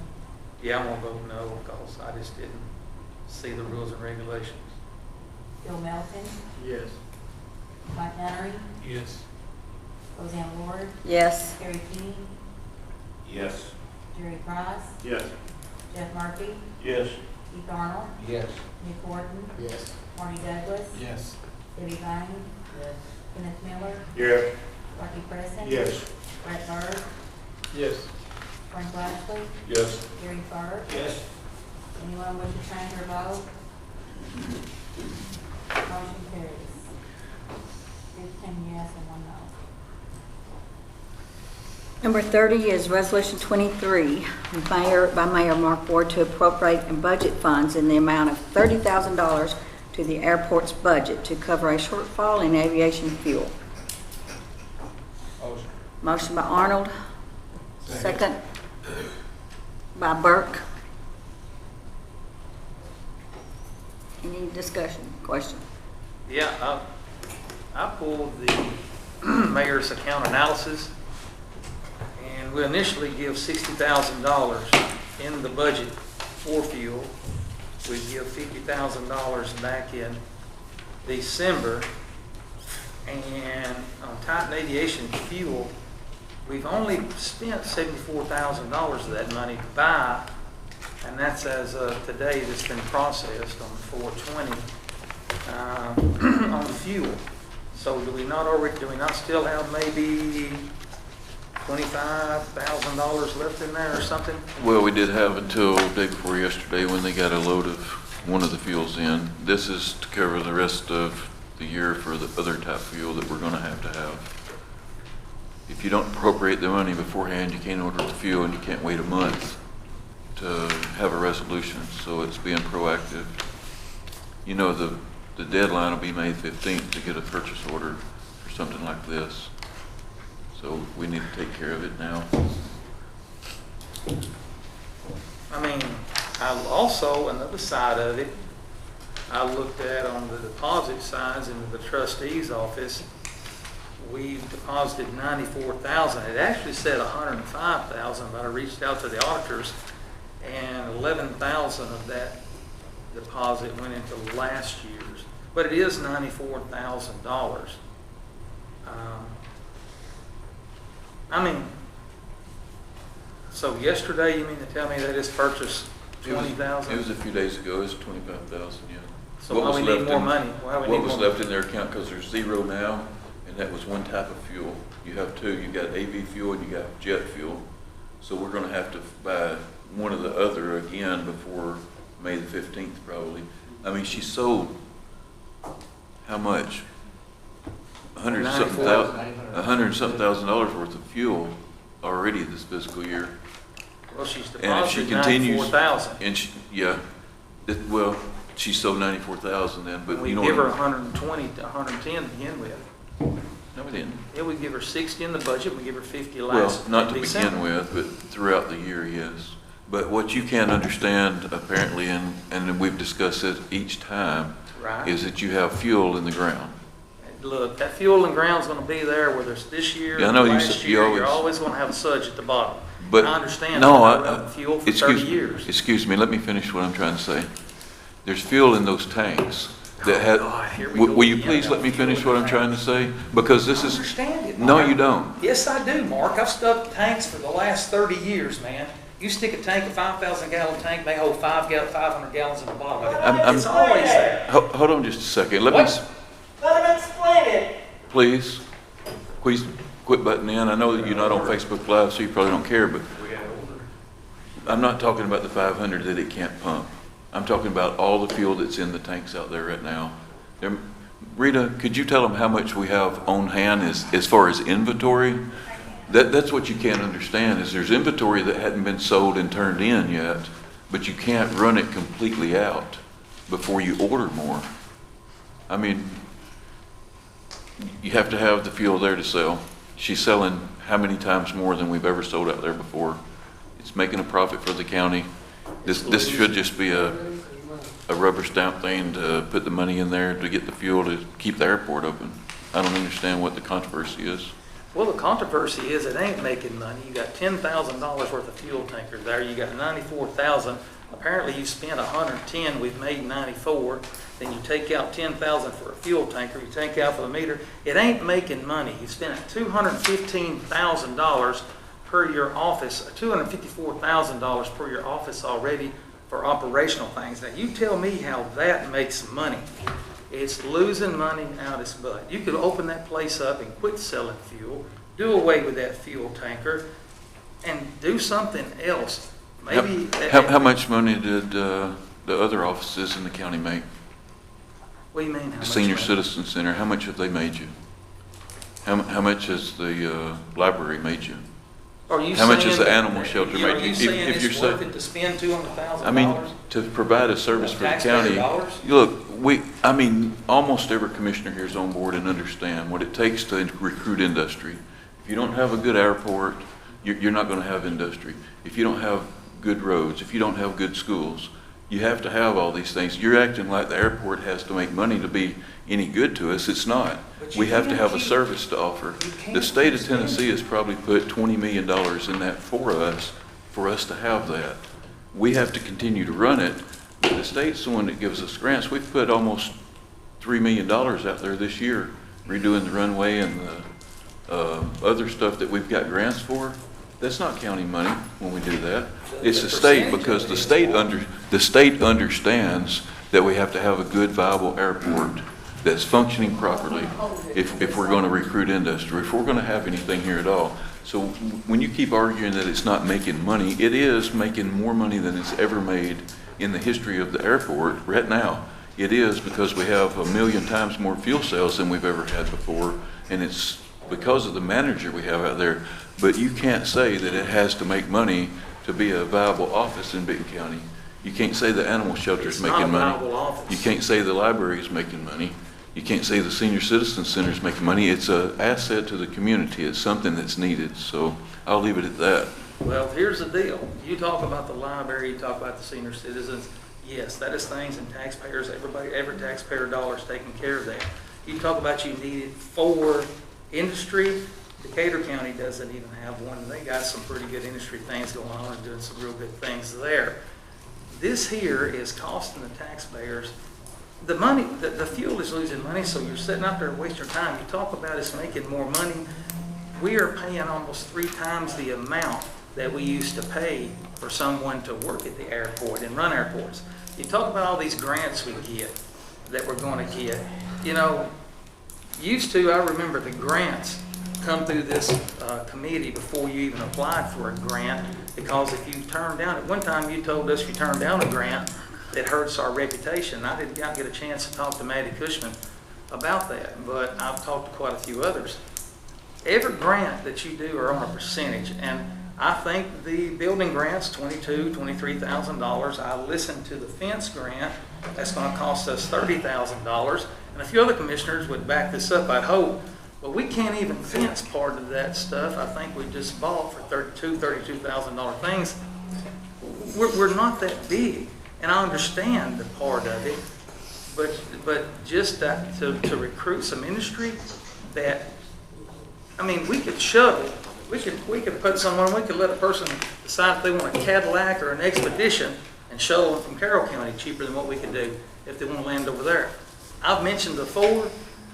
S5: Yeah, I'm gonna vote no, because I just didn't see the rules and regulations.
S4: Bill Melton.
S6: Yes.
S4: Mike Nunnery.
S15: Yes.
S4: Roseanne Ward.
S2: Yes.
S4: Gary King.
S3: Yes.
S4: Jerry Price.
S3: Yes.
S4: Jeff Murphy.
S3: Yes.
S4: Keith Arnold.
S15: Yes.
S4: Nick Horton.
S6: Yes.
S4: Marty Douglas.
S15: Yes.
S4: Debbie Vane.
S6: Yes.
S4: Kenneth Miller.
S3: Yes.
S4: Rocky Preston.
S3: Yes.
S4: Brett Bird.
S6: Yes.
S4: Frank Lashley.
S3: Yes.
S4: Gary Fur.
S3: Yes.
S4: Anyone wish to change their vote? Motion carries. 15 yes and 1 no.
S2: Number 30 is Resolution 23, by Mayor Mark Ward to appropriate and budget funds in the amount of $30,000 to the airport's budget to cover a shortfall in aviation fuel.
S15: Motion.
S2: Motion by Arnold, second by Burke. Any discussion, question?
S5: Yeah, I pulled the mayor's account analysis, and we initially give $60,000 in the budget for fuel. We give $50,000 back in December, and on Titan Aviation fuel, we've only spent $74,000 of that money to buy, and that's as of today that's been processed on 4/20 on the fuel. So do we not still have maybe $25,000 left in there or something?
S9: Well, we did have until day before yesterday when they got a load of one of the fuels in. This is to cover the rest of the year for the other type of fuel that we're going to have. If you don't appropriate the money beforehand, you can't order the fuel, and you can't wait a month to have a resolution. So it's being proactive. You know, the deadline will be May 15th to get a purchase order for something like this. So we need to take care of it now.
S5: I mean, I also, another side of it, I looked at on the deposit sides in the trustee's office, we've deposited $94,000. It actually said $105,000, but I reached out to the auditors, and $11,000 of that deposit went into last year's. But it is $94,000. I mean, so yesterday, you mean to tell me they just purchased $20,000?
S9: It was a few days ago. It was $25,000, yeah.
S5: So why we need more money? Why we need
S9: What was
S5: more?
S9: left in their account, because there's zero now, and that was one type of fuel. You have two. You got AV fuel and you got jet fuel. So we're going to have to buy one of the other again before May the 15th, probably. I mean, she sold how much? $100,000 worth of fuel already this fiscal year.
S5: Well, she's
S9: And if she
S5: deposited
S9: continues,
S5: $94,000.
S9: and she, yeah, well, she sold 94,000 then, but
S5: We
S9: you know.
S5: give her 120 to 110 to begin with.
S9: No, we didn't.
S5: Yeah, we give her 60 in the budget, we give her 50
S9: Well,
S5: last
S9: not to
S5: December.
S9: begin with, but throughout the year, yes. But what you can't understand apparently, and we've discussed it each time,
S5: Right.
S9: is that you have fuel in the ground.
S5: Look, that fuel and ground's gonna be there, whether it's this year
S9: Yeah, I
S5: or
S9: know you
S5: last
S9: said you
S5: year, you're
S9: always-
S5: always gonna have a surge at the bottom.
S9: But
S5: I understand,
S9: no,
S5: I've been running fuel for 30 years.
S9: Excuse me, let me finish what I'm trying to say. There's fuel in those tanks that
S5: Oh,
S9: had,
S5: God, here we go
S9: will you
S5: again
S9: please
S5: about
S9: let me
S5: fuel
S9: finish
S5: in
S9: what
S5: the
S9: I'm trying to
S5: tanks.
S9: say? Because this
S5: I
S9: is.
S5: understand it,
S9: No,
S5: Mark.
S9: you don't.
S5: Yes, I do, Mark. I've stuffed tanks for the last 30 years, man. You stick a tank, a 5,000 gallon tank, they hold 500 gallons in the bottom of it.
S9: I'm-
S5: It's always there.
S9: Hold on just a second. Let me.
S5: What? Let him explain it.
S9: Please quit butting in. I know that you're not on Facebook Live, so you probably don't care, but I'm not talking about the 500 that it can't pump. I'm talking about all the fuel that's in the tanks out there right now. Rita, could you tell them how much we have on hand as far as inventory? That's what you can't understand, is there's inventory that hadn't been sold and turned in yet, but you can't run it completely out before you order more. I mean, you have to have the fuel there to sell. She's selling how many times more than we've ever sold out there before. It's making a profit for the county. This should just be a rubber stamp thing to put the money in there to get the fuel to keep the airport open. I don't understand what the controversy is.
S5: Well, the controversy is it ain't making money. You got $10,000 worth of fuel tankers there. You got 94,000. Apparently you spent 110, we've made 94. Then you take out 10,000 for a fuel tanker, you take out for the meter. It ain't making money. You spent $215,000 per your office, $254,000 per your office already for operational things. Now you tell me how that makes money. It's losing money out its butt. You could open that place up and quit selling fuel, do away with that fuel tanker, and do something else. Maybe
S9: How much money did the other offices in the county make?
S5: What do you mean? How
S9: The
S5: much
S9: Senior
S5: money?
S9: Citizen Center, how much have they made you? How much has the library made you?
S5: Are you
S9: How much has
S5: saying
S9: the
S5: that-
S9: animal shelter
S5: Are
S9: made
S5: you
S9: you?
S5: saying
S9: If you're
S5: it's
S9: saying-
S5: worth it to spend $200,000?
S9: I mean, to provide a service for the
S5: Taxpayer
S9: county.
S5: dollars?
S9: Look, almost every commissioner here is on board and understand what it takes to recruit industry. If you don't have a good airport, you're not going to have industry. If you don't have good roads, if you don't have good schools, you have to have all these things. You're acting like the airport has to make money to be any good to us. It's not.
S5: But
S9: We
S5: you
S9: have to
S5: can't
S9: have a
S5: keep-
S9: service to offer.
S5: you can't
S9: The state of
S5: keep spending.
S9: Tennessee has probably put $20 million in that for us to have that. We have to continue to run it, but the state's the one that gives us grants. We've put almost $3 million out there this year, redoing the runway and the other stuff that we've got grants for. That's not county money when we do that. It's the state, because the state understands that we have to have a good, viable airport that's functioning properly if we're going to recruit industry, if we're going to have anything here at all. So when you keep arguing that it's not making money, it is making more money than it's ever made in the history of the airport right now. It is, because we have 1 million times more fuel sales than we've ever had before, and it's because of the manager we have out there. But you can't say that it has to make money to be a viable office in Benton County. You can't say the animal shelter is
S5: It's not
S9: making
S5: a
S9: money.
S5: viable office.
S9: You can't say the library is making money. You can't say the Senior Citizen Center is making money. It's an asset to the community. It's something that's needed. So I'll leave it at that.
S5: Well, here's the deal. You talk about the library, you talk about the senior citizens. Yes, that is things, and taxpayers, every taxpayer dollar is taking care of that. You talk about you need it for industry. Decatur County doesn't even have one. They got some pretty good industry things going on and doing some real good things there. This here is costing the taxpayers the money. The fuel is losing money, so you're sitting out there wasting your time. You talk about us making more money. We are paying almost 3 times the amount that we used to pay for someone to work at the airport and run airports. You talk about all these grants we get that we're going to get. You know, I remember the grants come through this committee before you even applied for a grant, because if you turn down, at one time you told us if you turn down a grant, it hurts our reputation. I did not get a chance to talk to Maddie Cushman about that, but I've talked to quite a few others. Every grant that you do are on a percentage, and I think the building grant's $22,000, $23,000. I listened to the fence grant, that's going to cost us $30,000, and a few other commissioners would back this up, I'd hope. But we can't even fence part of that stuff. I think we just bought for $32,000 things. We're not that big, and I understand the part of it, but just that to recruit some industry that, I mean, we could shuttle. We could put someone, we could let a person decide if they want a Cadillac or an Expedition and shuttle them from Carroll County cheaper than what we could do if they want to land over there. I've mentioned before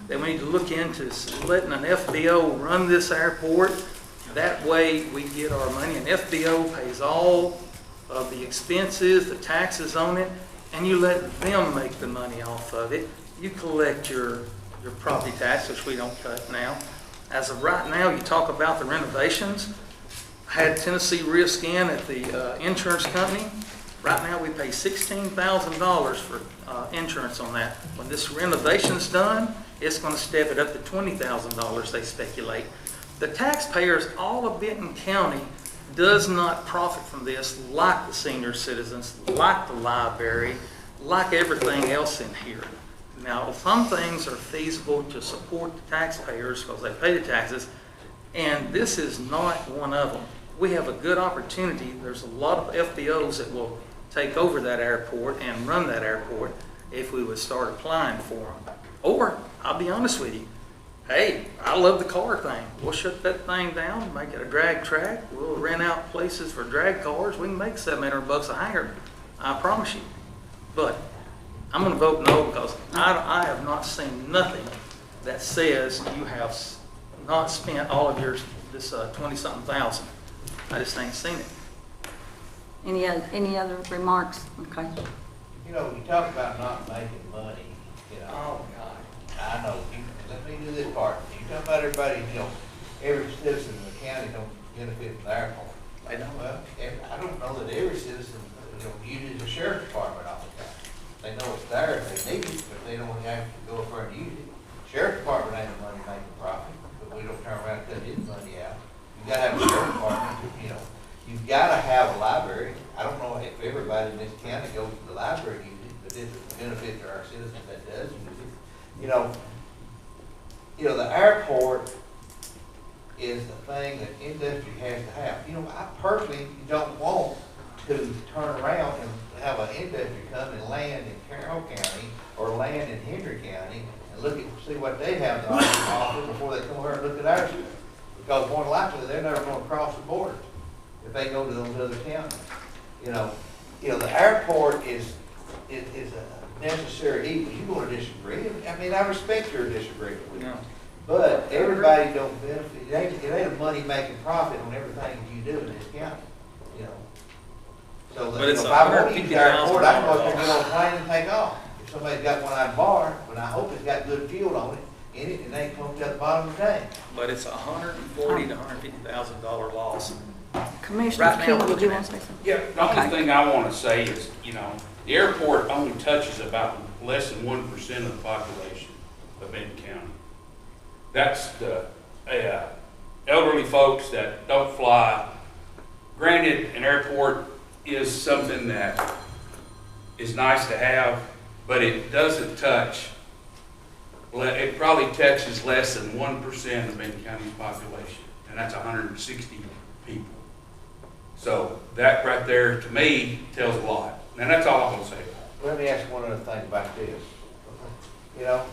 S5: that we need to look into letting an FBO run this airport. That way we get our money. An FBO pays all of the expenses, the taxes on it, and you let them make the money off of it. You collect your property tax, which we don't cut now. As of right now, you talk about the renovations. I had Tennessee Risk in at the insurance company. Right now, we pay $16,000 for insurance on that. When this renovation's done, it's going to step it up to $20,000, they speculate. The taxpayers, all of Benton County, does not profit from this like the senior citizens, like the library, like everything else in here. Now, some things are feasible to support the taxpayers because they pay the taxes, and this is not one of them. We have a good opportunity. There's a lot of FBOs that will take over that airport and run that airport if we would start applying for them. Or, I'll be honest with you, hey, I love the car thing. We'll shut that thing down, make it a drag track. We'll rent out places for drag cars. We can make $700 a hangar, I promise you. But I'm going to vote no because I have not seen nothing that says you have not spent all of your, this 20-something thousand. I just ain't seen it.
S2: Any other remarks? Okay.
S16: You know, you talk about not making money, you know.
S5: Oh, God.
S16: I know, let me do this part. You talk about everybody, you know, every citizen in the county don't benefit from the airport.
S5: I know.
S16: Well, I don't know that every citizen, you know, uses the sheriff's department all the time. They know it's there if they need it, but they don't have to go up there and use it. Sheriff's department ain't a money making profit, but we don't turn around and cut his money out. You gotta have a sheriff's department, you know. You've gotta have a library. I don't know if everybody in this county goes to the library and uses it, but it's a benefit to our citizens that does use it. You know, the airport is the thing that industry has to have. You know, I personally don't want to turn around and have an industry come and land in Carroll County or land in Henry County and see what they have to offer before they come over and look at our stuff. Because more than likely, they're never going to cross the border if they go to those other counties. You know, the airport is a necessary evil. You're going to disagree. I mean, I respect your disagreement with me. But everybody don't benefit. It ain't a money-making profit on everything you do in this county, you know. So
S5: But it's
S16: if I want to use the airport, I can go
S5: $150,000
S16: up there and get on a plane and take off. If somebody's got one out of bar, but I hope it's got good fuel on it, in it, and they come to the bottom of the tank.
S5: But it's $140,000 to $150,000 loss.
S2: Commissioner
S5: Right now,
S2: King,
S5: we're
S2: did you
S5: looking
S2: want
S5: at-
S2: to say something?
S3: Yeah, the only
S2: Okay.
S3: thing I want to say is, the airport only touches about less than 1% of the population of Benton County. That's the elderly folks that don't fly. Granted, an airport is something that is nice to have, but it doesn't touch, it probably touches less than 1% of Benton County's population, and that's 160 people. So that right there, to me, tells a lot. And that's all I'm going to say about it.
S16: Let me ask you one other thing about this. You know,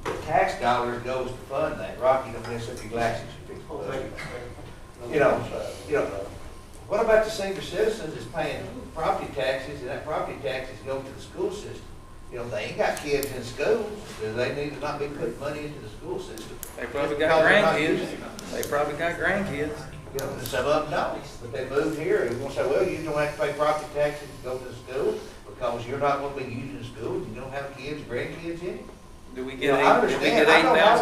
S16: the tax dollars goes to fund that. Rocky, don't mess up your glasses. You know, what about the senior citizens that's paying property taxes, and that property taxes go to the school system? You know, they ain't got kids in schools. Do they need to not be putting money into the school system?
S5: They probably got grandkids. They probably got grandkids.
S16: You know, some of them don't, but they moved here, and we're gonna say, well, you don't have to pay property taxes to go to the school, because you're not gonna be using the school, you don't have kids, grandkids in it.
S5: Do we
S16: You
S5: get
S16: know, I
S5: $8,000
S16: understand. I don't have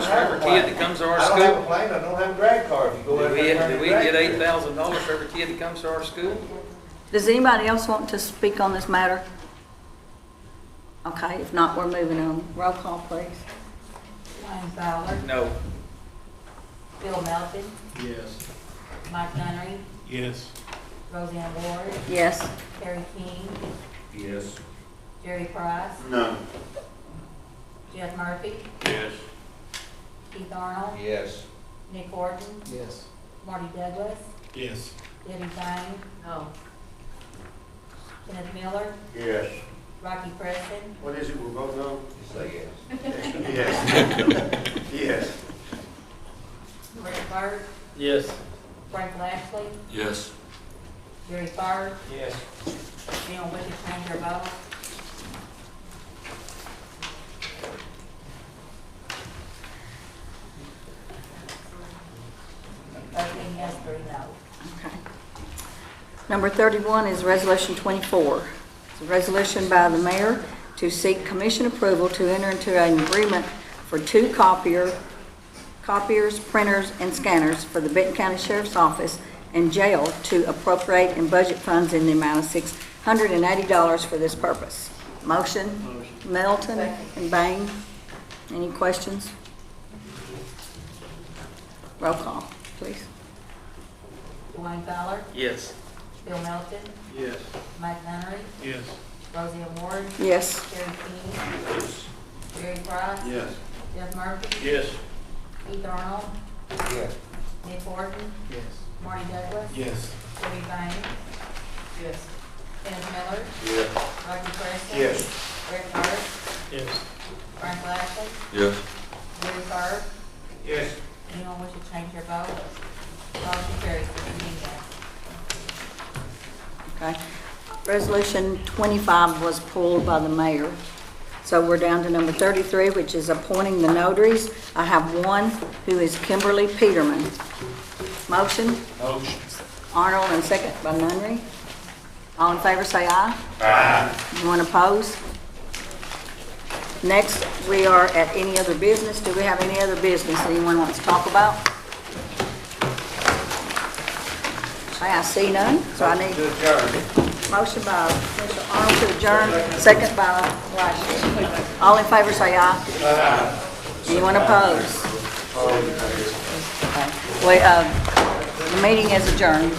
S5: for every
S16: a
S5: kid
S16: plane.
S5: that comes to our
S16: I don't have a
S5: school?
S16: plane, I don't have a drag car, if you go out there and turn
S5: Do
S16: your
S5: we
S16: drag
S5: get
S16: car.
S5: $8,000 for every kid that comes to our school?
S2: Does anybody else want to speak on this matter? Okay, if not, we're moving on. Roll call, please.
S4: Wayne Fowler,
S5: No.
S4: Bill Melton,
S6: Yes.
S4: Mike Nunnery,
S15: Yes.
S4: Roseanne Ward,
S2: Yes.
S4: Terry King,
S3: Yes.
S4: Jerry Price,
S15: No.
S4: Jeff Murphy,
S3: Yes.
S4: Keith Arnold,
S16: Yes.
S4: Nick Horton,
S6: Yes.
S4: Marty Douglas,
S15: Yes.
S4: Debbie Fine,
S14: No.
S4: Kenneth Miller,
S15: Yes.
S4: Rocky Preston,
S1: What is it we're voting on?
S16: Just say yes.
S1: Yes. Yes.
S4: Rick Burt,
S5: Yes.
S4: Frank Lashley,
S9: Yes.
S4: Jerry Fire,
S6: Yes.
S4: anyone wish to change their vote? Thirteen yes, 3 no.
S2: Okay. Number 31 is Resolution 24. It's a resolution by the mayor to seek commission approval to enter into an agreement for 2 copiers, printers, and scanners for the Benton County Sheriff's Office and jail to appropriate and budget funds in the amount of $680 for this purpose. Motion? Middleton and Bain. Any questions? Roll call, please.
S4: Dwayne Fowler,
S5: Yes.
S4: Bill Melton,
S6: Yes.
S4: Mike Nunnery,
S15: Yes.
S4: Roseanne Ward,
S2: Yes.
S4: Terry Key, Jerry Price,
S6: Yes.
S4: Jeff Murphy,
S6: Yes.
S4: Keith Arnold,
S16: Yes.
S4: Nick Horton,
S6: Yes.
S4: Marty Douglas,
S15: Yes.
S4: Debbie Banks,
S14: Yes.
S4: Kenneth Miller,
S6: Yes.
S4: Roger Preston.
S6: Yes.
S4: Rick Hart,
S6: Yes.
S4: Frank Lashley,
S9: Yes.
S4: Gary Fur.
S6: Yes.
S4: Anyone wish to change their vote? Motion carries 15 yes.
S2: Okay. Resolution 25 was pulled by the mayor. So we're down to number 33, which is appointing the notaries. I have one who is Kimberly Peterman. Motion?
S15: Motion.
S2: Arnold, and second by Nunry. All in favor, say aye. Aye. Anyone opposed? Next, we are at any other business. Do we have any other business anyone wants to talk about? Okay, I see none, so I need motion by Mr. Arnold to adjourn, second by Lashley. All in favor, say aye. Aye. Anyone opposed? Okay. The meeting is adjourned.